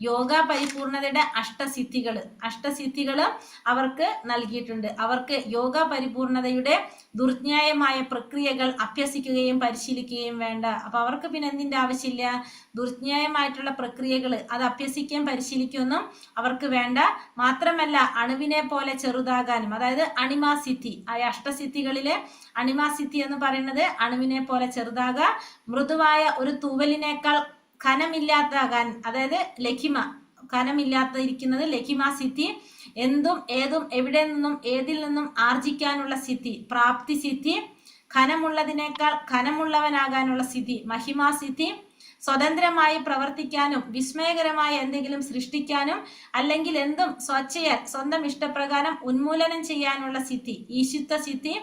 Speaker 3: യോഗ പരിപൂർണതയുടെ അഷ്ടസിദ്ധികള് അവർക്ക് നൽകിയിട്ടുണ്ട്. അവർക്ക് യോഗ പരിപൂർണതയുടെ ദുർന്യായമായ പ്രക്രിയകൾ അഭ്യസിക്കുകയും പരിശീലിക്കുകയും വേണ്ട. അപ്പൊ അവർക്ക് പിന്നെ എന്തിന്റെ ആവശ്യമില്ല? ദുർന്യായമായിട്ടുള്ള പ്രക്രിയകൾ അത് അഭ്യസിക്കുകയും പരിശീലിക്കുകയൊന്നും അവർക്ക് വേണ്ട. മാത്രമല്ല അണുവിനെ പോലെ ചെറുതാകാനും, അതായത് അണിമാസിദ്ധി, ആ അഷ്ടസിദ്ധികളിലെ അണിമാസിദ്ധി എന്ന് പറയുന്നത് അണുവിനെ പോലെ ചെറുതാകാൻ, മൃദുവായ ഒരു തൂവലിനേക്കാൾ ഖനമില്ലാതാകാൻ, അതായത് ലഘിമ, ഖനമില്ലാതിരിക്കുന്നത് ലഘിമ സിദ്ധി, എന്തും ഏതും എവിടെ നിന്നും ഏതിൽ നിന്നും ആർജിക്കാനുള്ള സിദ്ധി, പ്രാപ്തി സിദ്ധി, ഖനമുള്ളതിനേക്കാൾ ഖനമുള്ളവനാകാനുള്ള സിദ്ധി, മഹിമാ സിദ്ധി, സ്വതന്ത്രമായി പ്രവർത്തിക്കാനും വിസ്മയകരമായ എന്തെങ്കിലും സൃഷ്ടിക്കാനും അല്ലെങ്കിൽ എന്തും സ്വച്ഛയാൽ സ്വന്തം ഇഷ്ടപ്രകാരം ഉന്മൂലനം ചെയ്യാനുള്ള സിദ്ധി, ഈശിത്വ സിദ്ധി,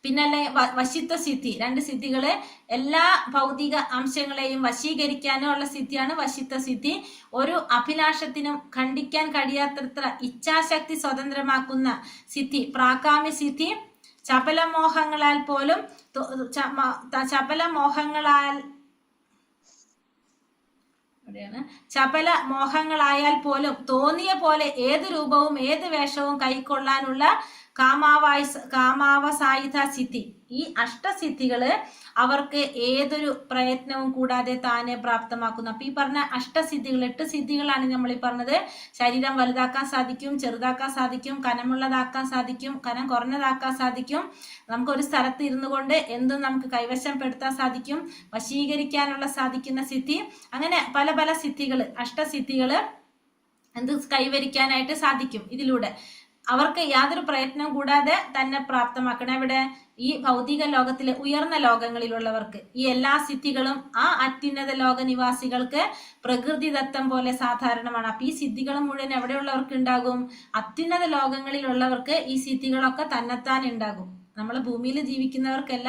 Speaker 3: പിന്നല്ലേ വശിത്വ സിദ്ധി. 2 സിദ്ധികള് എല്ലാ ഭൗതിക അംശങ്ങളെയും വശീകരിക്കാനുള്ള സിദ്ധിയാണ് വശിത്വ സിദ്ധി. ഒരു അഭിലാഷത്തിനും ఖണ്ഡിക്കാൻ കഴിയാത്തത്ര ഇച്ഛാശക്തി സ്വതന്ത്രമാക്കുന്ന സിദ്ധി പ്രാകാമ്യ സിദ്ധി. ചപലമോഹങ്ങളാൽ പോലും തോന്നിയ പോലെ ഏത് രൂപവും ഏത് വേഷവും കൈക്കൊള്ളാനുള്ള കാമാവസായുധ സിദ്ധി. ഈ അഷ്ടസിദ്ധികള് അവർക്ക് ഏതൊരു പ്രയത്നവും കൂടാതെ താനെ പ്രാപ്തമാക്കുന്നു. അപ്പൊ ഈ പറഞ്ഞ അഷ്ടസിദ്ധികൾ 8 സിദ്ധികളാണ് നമ്മൾ ഈ പറഞ്ഞത്. ശരീരം വലുതാക്കാൻ സാധിക്കും, ചെറുതാക്കാൻ സാധിക്കും, കനമുള്ളതാക്കാൻ സാധിക്കും, കനം കുറഞ്ഞതാക്കാൻ സാധിക്കും, നമുക്കൊരു സ്ഥലത്ത് ഇരുന്നു കൊണ്ട് എന്തും നമുക്ക് കൈവശപ്പെടുത്താൻ സാധിക്കും, വശീകരിക്കാനുള്ള സാധിക്കുന്ന സിദ്ധി. അങ്ങനെ പല പല സിദ്ധികള്, അഷ്ടസിദ്ധികള് എന്ത് കൈവരിക്കാനായിട്ട് സാധിക്കും. ഇതിലൂടെ അവർക്ക് യാതൊരു പ്രയത്നം കൂടാതെ തന്നെ പ്രാപ്തമാക്കണം. ഇവിടെ ഈ ഭൗതിക ലോകത്തിലെ ഉയർന്ന ലോകങ്ങളിലുള്ളവർക്ക് ഈ എല്ലാ സിദ്ധികളും ആ അത്യുന്നത ലോക നിവാസികൾക്ക് പ്രകൃതിദത്തം പോലെ സാധാരണമാണ്. അപ്പൊ ഈ സിദ്ധികളും മുഴുവൻ എവിടെയുള്ളവർക്ക് ഉണ്ടാകും? അത്യുന്നത ലോകങ്ങളിലുള്ളവർക്ക് ഈ സിദ്ധികളൊക്കെ തന്നെത്താൻ ഉണ്ടാകും. നമ്മൾ ഭൂമിയിൽ ജീവിക്കുന്നവർക്കല്ല,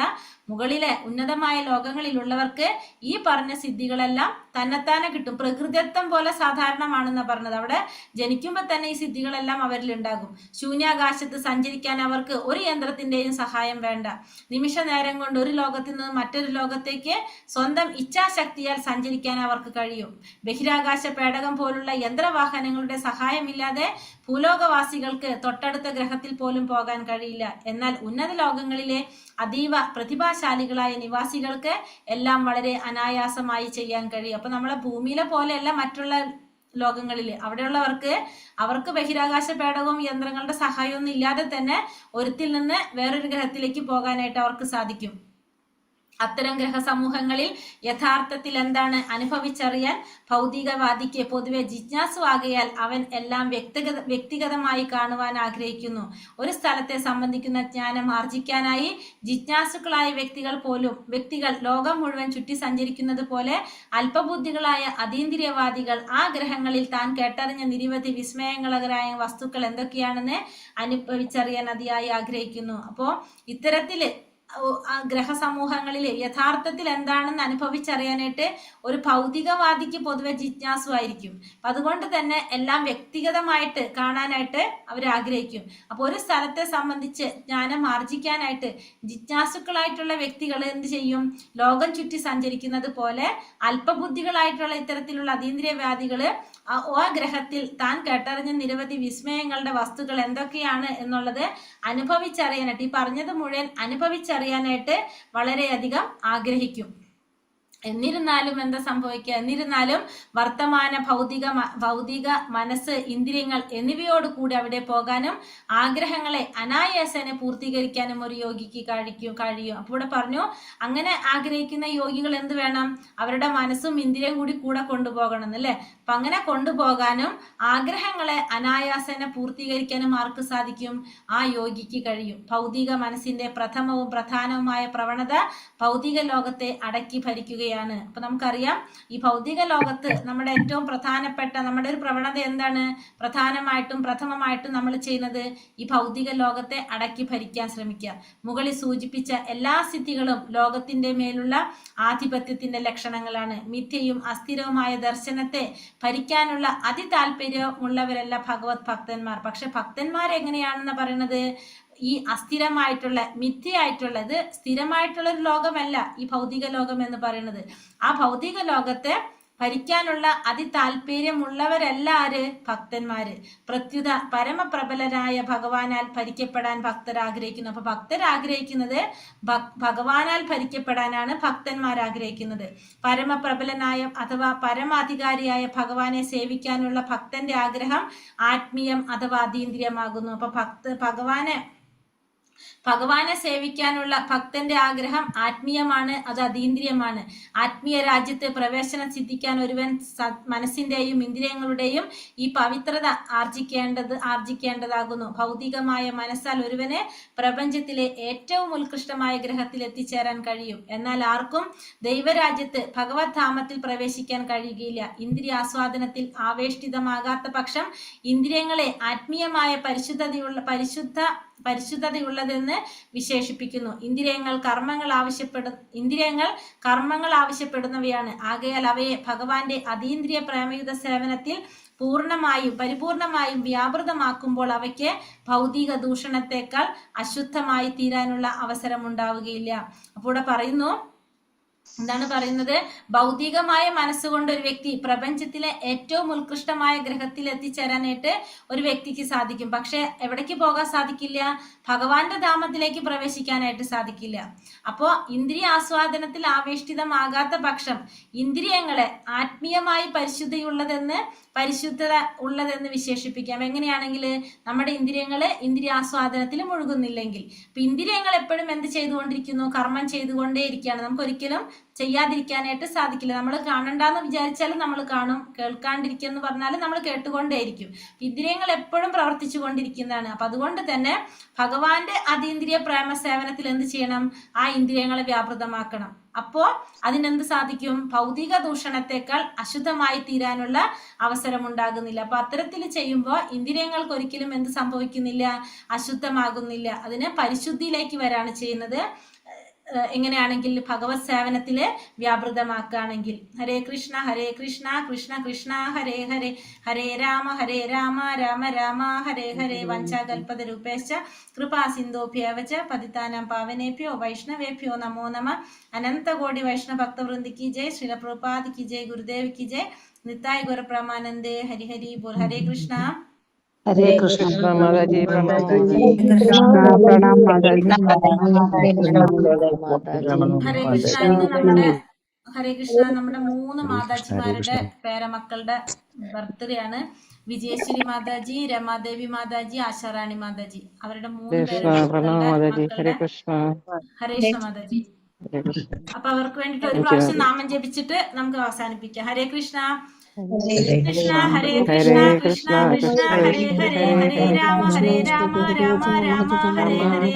Speaker 3: മുകളിലെ ഉന്നതമായ ലോകങ്ങളിലുള്ളവർക്ക് ഈ പറഞ്ഞ സിദ്ധികളെല്ലാം തന്നെത്താനെ കിട്ടും. പ്രകൃതിദത്തം പോലെ സാധാരണമാണെന്ന് പറഞ്ഞത്. അവിടെ ജനിക്കുമ്പോൾ തന്നെ ഈ സിദ്ധികളെല്ലാം അവരിൽ ഉണ്ടാകും. ശൂന്യാകാശത്ത് സഞ്ചരിക്കാൻ അവർക്ക് ഒരു യന്ത്രത്തിന്റെയും സഹായം വേണ്ട. നിമിഷ നേരം കൊണ്ട് ഒരു ലോകത്തിൽ നിന്ന് മറ്റൊരു ലോകത്തേക്ക് സ്വന്തം ഇച്ഛാശക്തിയാൽ സഞ്ചരിക്കാൻ അവർക്ക് കഴിയും. ബഹിരാകാശ പേടകം പോലുള്ള യന്ത്രവാഹനങ്ങളുടെ സഹായമില്ലാതെ ഭൂലോകവാസികൾക്ക് തൊട്ടടുത്ത ഗ്രഹത്തിൽ പോലും പോകാൻ കഴിയില്ല. എന്നാൽ ഉന്നത ലോകങ്ങളിലെ അതീവ പ്രതിഭാശാലികളായ നിവാസികൾക്ക് എല്ലാം വളരെ അനായാസമായി ചെയ്യാൻ കഴിയും. അപ്പൊ നമ്മളെ ഭൂമിയിലെ പോലെയല്ല മറ്റുള്ള ലോകങ്ങളില്. അവർക്ക് ബഹിരാകാശ പേടകവും യന്ത്രങ്ങളുടെ സഹായമൊന്നും ഇല്ലാതെ തന്നെ ഒരുത്തിൽ നിന്ന് വേറൊരു ഗ്രഹത്തിലേക്ക് പോകാനായിട്ട് അവർക്ക് സാധിക്കും. അത്തരം ഗ്രഹസമൂഹങ്ങളിൽ യഥാർത്ഥത്തിൽ എന്താണ് അനുഭവിച്ചറിയാൻ ഭൗതികവാദിക്ക് പൊതുവെ ജിജ്ഞാസു ആകയാൽ അവൻ എല്ലാം വ്യക്തിഗതമായി കാണുവാൻ ആഗ്രഹിക്കുന്നു. ഒരു സ്ഥലത്തെ സംബന്ധിക്കുന്ന ജ്ഞാനം ആർജിക്കാനായി ജിജ്ഞാസുക്കളായ വ്യക്തികൾ ലോകം മുഴുവൻ ചുറ്റി സഞ്ചരിക്കുന്നത് പോലെ അല്പബുദ്ധികളായ അതീന്ദ്രിയവാദികൾ ആ ഗ്രഹങ്ങളിൽ താൻ കേട്ടറിഞ്ഞ നിരവധി വിസ്മയങ്ങളകരായ വസ്തുക്കൾ എന്തൊക്കെയാണെന്ന് അനുഭവിച്ചറിയാൻ അതിയായി ആഗ്രഹിക്കുന്നു. അപ്പോ ഇത്തരത്തില് ഗ്രഹസമൂഹങ്ങളിൽ യഥാർത്ഥത്തിൽ എന്താണെന്ന് അനുഭവിച്ചറിയാനായിട്ട് ഒരു ഭൗതികവാദിക്ക് പൊതുവെ ജിജ്ഞാസു ആയിരിക്കും. അതുകൊണ്ട് തന്നെ എല്ലാം വ്യക്തിഗതമായിട്ട് കാണാനായിട്ട് അവർ ആഗ്രഹിക്കും. അപ്പോൾ ഒരു സ്ഥലത്തെ സംബന്ധിച്ച് ജ്ഞാനം ആർജിക്കാനായിട്ട് ജിജ്ഞാസുക്കളായിട്ടുള്ള വ്യക്തികൾ എന്ത് ചെയ്യും? ലോകം ചുറ്റി സഞ്ചരിക്കുന്നത് പോലെ അല്പബുദ്ധികളായിട്ടുള്ള ഇത്തരത്തിലുള്ള അതീന്ദ്രിയവാദികള് ആ ഗ്രഹത്തിൽ താൻ കേട്ടറിഞ്ഞ നിരവധി വിസ്മയങ്ങളുടെ വസ്തുക്കൾ എന്തൊക്കെയാണ് എന്നുള്ളത് അനുഭവിച്ചറിയാനായിട്ട്, ഈ പറഞ്ഞത് മുഴുവൻ അനുഭവിച്ചറിയാനായിട്ട് വളരെയധികം ആഗ്രഹിക്കും. എന്നിരുന്നാലും എന്താ സംഭവിക്കുക? എന്നിരുന്നാലും വർത്തമാന ഭൗതിക മനസ്സ്, ഇന്ദ്രിയങ്ങൾ എന്നിവയോട് കൂടി അവിടെ പോകാനും ആഗ്രഹങ്ങളെ അനായാസനെ പൂർത്തീകരിക്കാനും ഒരു യോഗിക്ക് കഴിയും. അപ്പോൾ ഇവിടെ പറഞ്ഞു, അങ്ങനെ ആഗ്രഹിക്കുന്ന യോഗികൾ എന്ത് വേണം? അവരുടെ മനസ്സും ഇന്ദ്രിയം കൂടെ കൊണ്ടുപോകണം എന്നല്ലേ. അപ്പൊ അങ്ങനെ കൊണ്ടുപോകാനും ആഗ്രഹങ്ങളെ അനായാസനെ പൂർത്തീകരിക്കാനും ആർക്ക് സാധിക്കും? ആ യോഗിക്ക് കഴിയും. ഭൗതിക മനസ്സിന്റെ പ്രഥമവും പ്രധാനവുമായ പ്രവണത ഭൗതിക ലോകത്തെ അടക്കി ഭരിക്കുകയാണ്. ചെയ്യുകയാണ്. അപ്പൊ നമുക്കറിയാം ഈ ഭൗതിക ലോകത്ത് നമ്മുടെ ഏറ്റവും പ്രധാനപ്പെട്ട നമ്മുടെ ഒരു പ്രവണത എന്താണ്? പ്രഥമമായിട്ടും നമ്മൾ ചെയ്യുന്നത് ഈ ഭൗതിക ലോകത്തെ അടക്കി ഭരിക്കാൻ ശ്രമിക്കുക. മുകളിൽ സൂചിപ്പിച്ച എല്ലാ സിദ്ധികളും ലോകത്തിന്റെ മേലുള്ള ആധിപത്യത്തിന്റെ ലക്ഷണങ്ങളാണ്. മിഥ്യയും അസ്ഥിരവുമായ ദർശനത്തെ ഭരിക്കാനുള്ള അതിതാല്പര്യമുള്ളവരല്ല ഭഗവത് ഭക്തന്മാർ. പക്ഷെ ഭക്തന്മാർ എങ്ങനെയാണെന്ന് പറയുന്നത്? ഈ അസ്ഥിരമായിട്ടുള്ള മിഥ്യയായിട്ടുള്ള, ഇത് സ്ഥിരമായിട്ടുള്ള ഒരു ലോകമല്ല ഈ ഭൗതിക ലോകം എന്ന് പറയുന്നത്. ആ ഭൗതിക ലോകത്തെ ഭരിക്കാനുള്ള അതിതാല്പര്യമുള്ളവരല്ല ആര്? ഭക്തന്മാര്. പ്രത്യുത പരമപ്രബലനായ ഭഗവാനാൽ ഭരിക്കപ്പെടാൻ ഭക്തർ ആഗ്രഹിക്കുന്നു. അപ്പൊ ഭക്തർ ആഗ്രഹിക്കുന്നത് ഭഗവാനാൽ ഭരിക്കപ്പെടാനാണ് ഭക്തന്മാർ ആഗ്രഹിക്കുന്നത്. പരമപ്രബലനായ അഥവാ പരമാധികാരിയായ ഭഗവാനെ സേവിക്കാനുള്ള ഭക്തന്റെ ആഗ്രഹം ആത്മീയം അഥവാ അതീന്ദ്രിയമാകുന്നു. അപ്പൊ ഭഗവാനെ സേവിക്കാനുള്ള ഭക്തന്റെ ആഗ്രഹം ആത്മീയമാണ്, അത് അതീന്ദ്രിയമാണ്. ആത്മീയ രാജ്യത്ത് പ്രവേശനം സിദ്ധിക്കാൻ ഒരുവൻ മനസ്സിന്റെയും ഇന്ദ്രിയങ്ങളുടെയും ഈ പവിത്രത ആർജിക്കേണ്ടതാകുന്നു. ഭൗതികമായ മനസ്സാൽ ഒരുവന് പ്രപഞ്ചത്തിലെ ഏറ്റവും ഉത്കൃഷ്ടമായ ഗ്രഹത്തിൽ എത്തിച്ചേരാൻ കഴിയും. എന്നാൽ ആർക്കും ദൈവരാജ്യത്ത് ഭഗവത് ധാമത്തിൽ പ്രവേശിക്കാൻ കഴിയുകയില്ല. ഇന്ദ്രിയാസ്വാദനത്തിൽ ആവേഷ്ടിതമാകാത്ത പക്ഷം ഇന്ദ്രിയങ്ങളെ ആത്മീയമായ പരിശുദ്ധതയുള്ളതെന്ന് വിശേഷിപ്പിക്കുന്നു. ഇന്ദ്രിയങ്ങൾ കർമ്മങ്ങൾ ആവശ്യപ്പെടുന്നവയാണ്. ആകയാൽ അവയെ ഭഗവാന്റെ അതീന്ദ്രിയ പ്രേമയുത സേവനത്തിൽ പരിപൂർണമായും വ്യാപൃതമാക്കുമ്പോൾ അവയ്ക്ക് ഭൗതിക ദൂഷണത്തെക്കാൾ അശുദ്ധമായി തീരാനുള്ള അവസരം ഉണ്ടാവുകയില്ല. അപ്പോൾ ഇവിടെ പറയുന്നു, എന്താണ് പറയുന്നത്? ഭൗതികമായ മനസ്സുകൊണ്ട് ഒരു വ്യക്തി പ്രപഞ്ചത്തിലെ ഏറ്റവും ഉത്കൃഷ്ടമായ ഗ്രഹത്തിൽ എത്തിച്ചേരാനായിട്ട് ഒരു വ്യക്തിക്ക് സാധിക്കും. പക്ഷെ എവിടേക്ക് പോകാൻ സാധിക്കില്ല? ഭഗവാന്റെ ധാമത്തിലേക്ക് പ്രവേശിക്കാനായിട്ട് സാധിക്കില്ല. അപ്പോ ഇന്ദ്രിയ ആസ്വാദനത്തിൽ ആവേഷ്ടിതമാകാത്ത പക്ഷം ഇന്ദ്രിയങ്ങളെ ആത്മീയമായി പരിശുദ്ധത ഉള്ളതെന്ന് വിശേഷിപ്പിക്കാം. എങ്ങനെയാണെങ്കിൽ നമ്മുടെ ഇന്ദ്രിയങ്ങള് ഇന്ദ്രിയാസ്വാദനത്തിൽ മുഴുകുന്നില്ലെങ്കിൽ. ഇപ്പൊ ഇന്ദ്രിയങ്ങൾ എപ്പോഴും എന്ത് ചെയ്തുകൊണ്ടിരിക്കുന്നു? കർമ്മം ചെയ്തുകൊണ്ടേയിരിക്കുകയാണ്. നമുക്ക് ഒരിക്കലും ചെയ്യാതിരിക്കാനായിട്ട് സാധിക്കില്ല. നമ്മൾ കാണണ്ടെന്ന് വിചാരിച്ചാലും നമ്മൾ കാണും, കേൾക്കാണ്ടിരിക്കുമെന്ന് പറഞ്ഞാലും നമ്മൾ കേട്ടുകൊണ്ടേയിരിക്കും. ഇന്ദ്രിയങ്ങൾ എപ്പോഴും പ്രവർത്തിച്ചു കൊണ്ടിരിക്കുന്നതാണ്. അപ്പൊ അതുകൊണ്ട് തന്നെ ഭഗവാന്റെ അതീന്ദ്രിയ പ്രേമ സേവനത്തിൽ എന്ത് ചെയ്യണം? ആ ഇന്ദ്രിയങ്ങളെ വ്യാപൃതമാക്കണം. അപ്പോ അതിനെന്ത് സാധിക്കും? ഭൗതിക ദൂഷണത്തെക്കാൾ അശുദ്ധമായി തീരാനുള്ള അവസരം ഉണ്ടാകുന്നില്ല. അപ്പൊ അത്തരത്തിൽ ചെയ്യുമ്പോൾ ഇന്ദ്രിയങ്ങൾക്ക് ഒരിക്കലും എന്ത് സംഭവിക്കുന്നില്ല? അശുദ്ധമാകുന്നില്ല. അതിന് പരിശുദ്ധിയിലേക്ക് വരാണ് ചെയ്യുന്നത്. എങ്ങനെയാണെങ്കിൽ ഭഗവത് സേവനത്തില് വ്യാപൃതമാക്കുകയാണെങ്കിൽ. ഹരേ കൃഷ്ണ കൃഷ്ണ കൃഷ്ണ ഹരേ ഹരേ, ഹരേ രാമ രാമ രാമ ഹരേ ഹരേ. വഞ്ചാകൽപതരൂപേശ്ച കൃപാ സിന്ധോഭ്യവച പതിതാനാം പാവനേഭ്യോ വൈഷ്ണവേഭ്യോ നമോ നമഃ. അനന്തകോടി വൈഷ്ണവ ഭക്തവൃന്ദി കി ജയ്. ശ്രീല പ്രഭുപാദ് കി ജയ്. ഗുരുദേവ് കി ജയ്. നിത്തായ് ഗുരു പ്രമാനന്ദേ. ഹരി ഹരി ബോൽ. ഹരേ കൃഷ്ണ.
Speaker 5: ഹരേ കൃഷ്ണ.
Speaker 4: മാതാജി
Speaker 5: പ്രണാം മാതാജി.
Speaker 3: ഹരേ കൃഷ്ണ. ഇന്ന് ഹരേ കൃഷ്ണ നമ്മുടെ 3 മാതാജിമാരുടെ പേരമക്കളുടെ ബർത്ത്ഡേ ആണ്. വിജയശ്രീ മാതാജി, രമാദേവി മാതാജി, ആശാറാണി മാതാജി. അവരുടെ 3 പേരുടെ ഹരേ കൃഷ്ണ മാതാജി. അപ്പൊ അവർക്ക് വേണ്ടിട്ട് ഒരു പ്രാവശ്യം നാമം ജപിച്ചിട്ട് നമുക്ക് അവസാനിപ്പിക്കാം. ഹരേ കൃഷ്ണ കൃഷ്ണ ഹരേ കൃഷ്ണ കൃഷ്ണ കൃഷ്ണ ഹരേ ഹരേ, ഹരേ രാമ രാമ രാമ ഹരേ ഹരേ.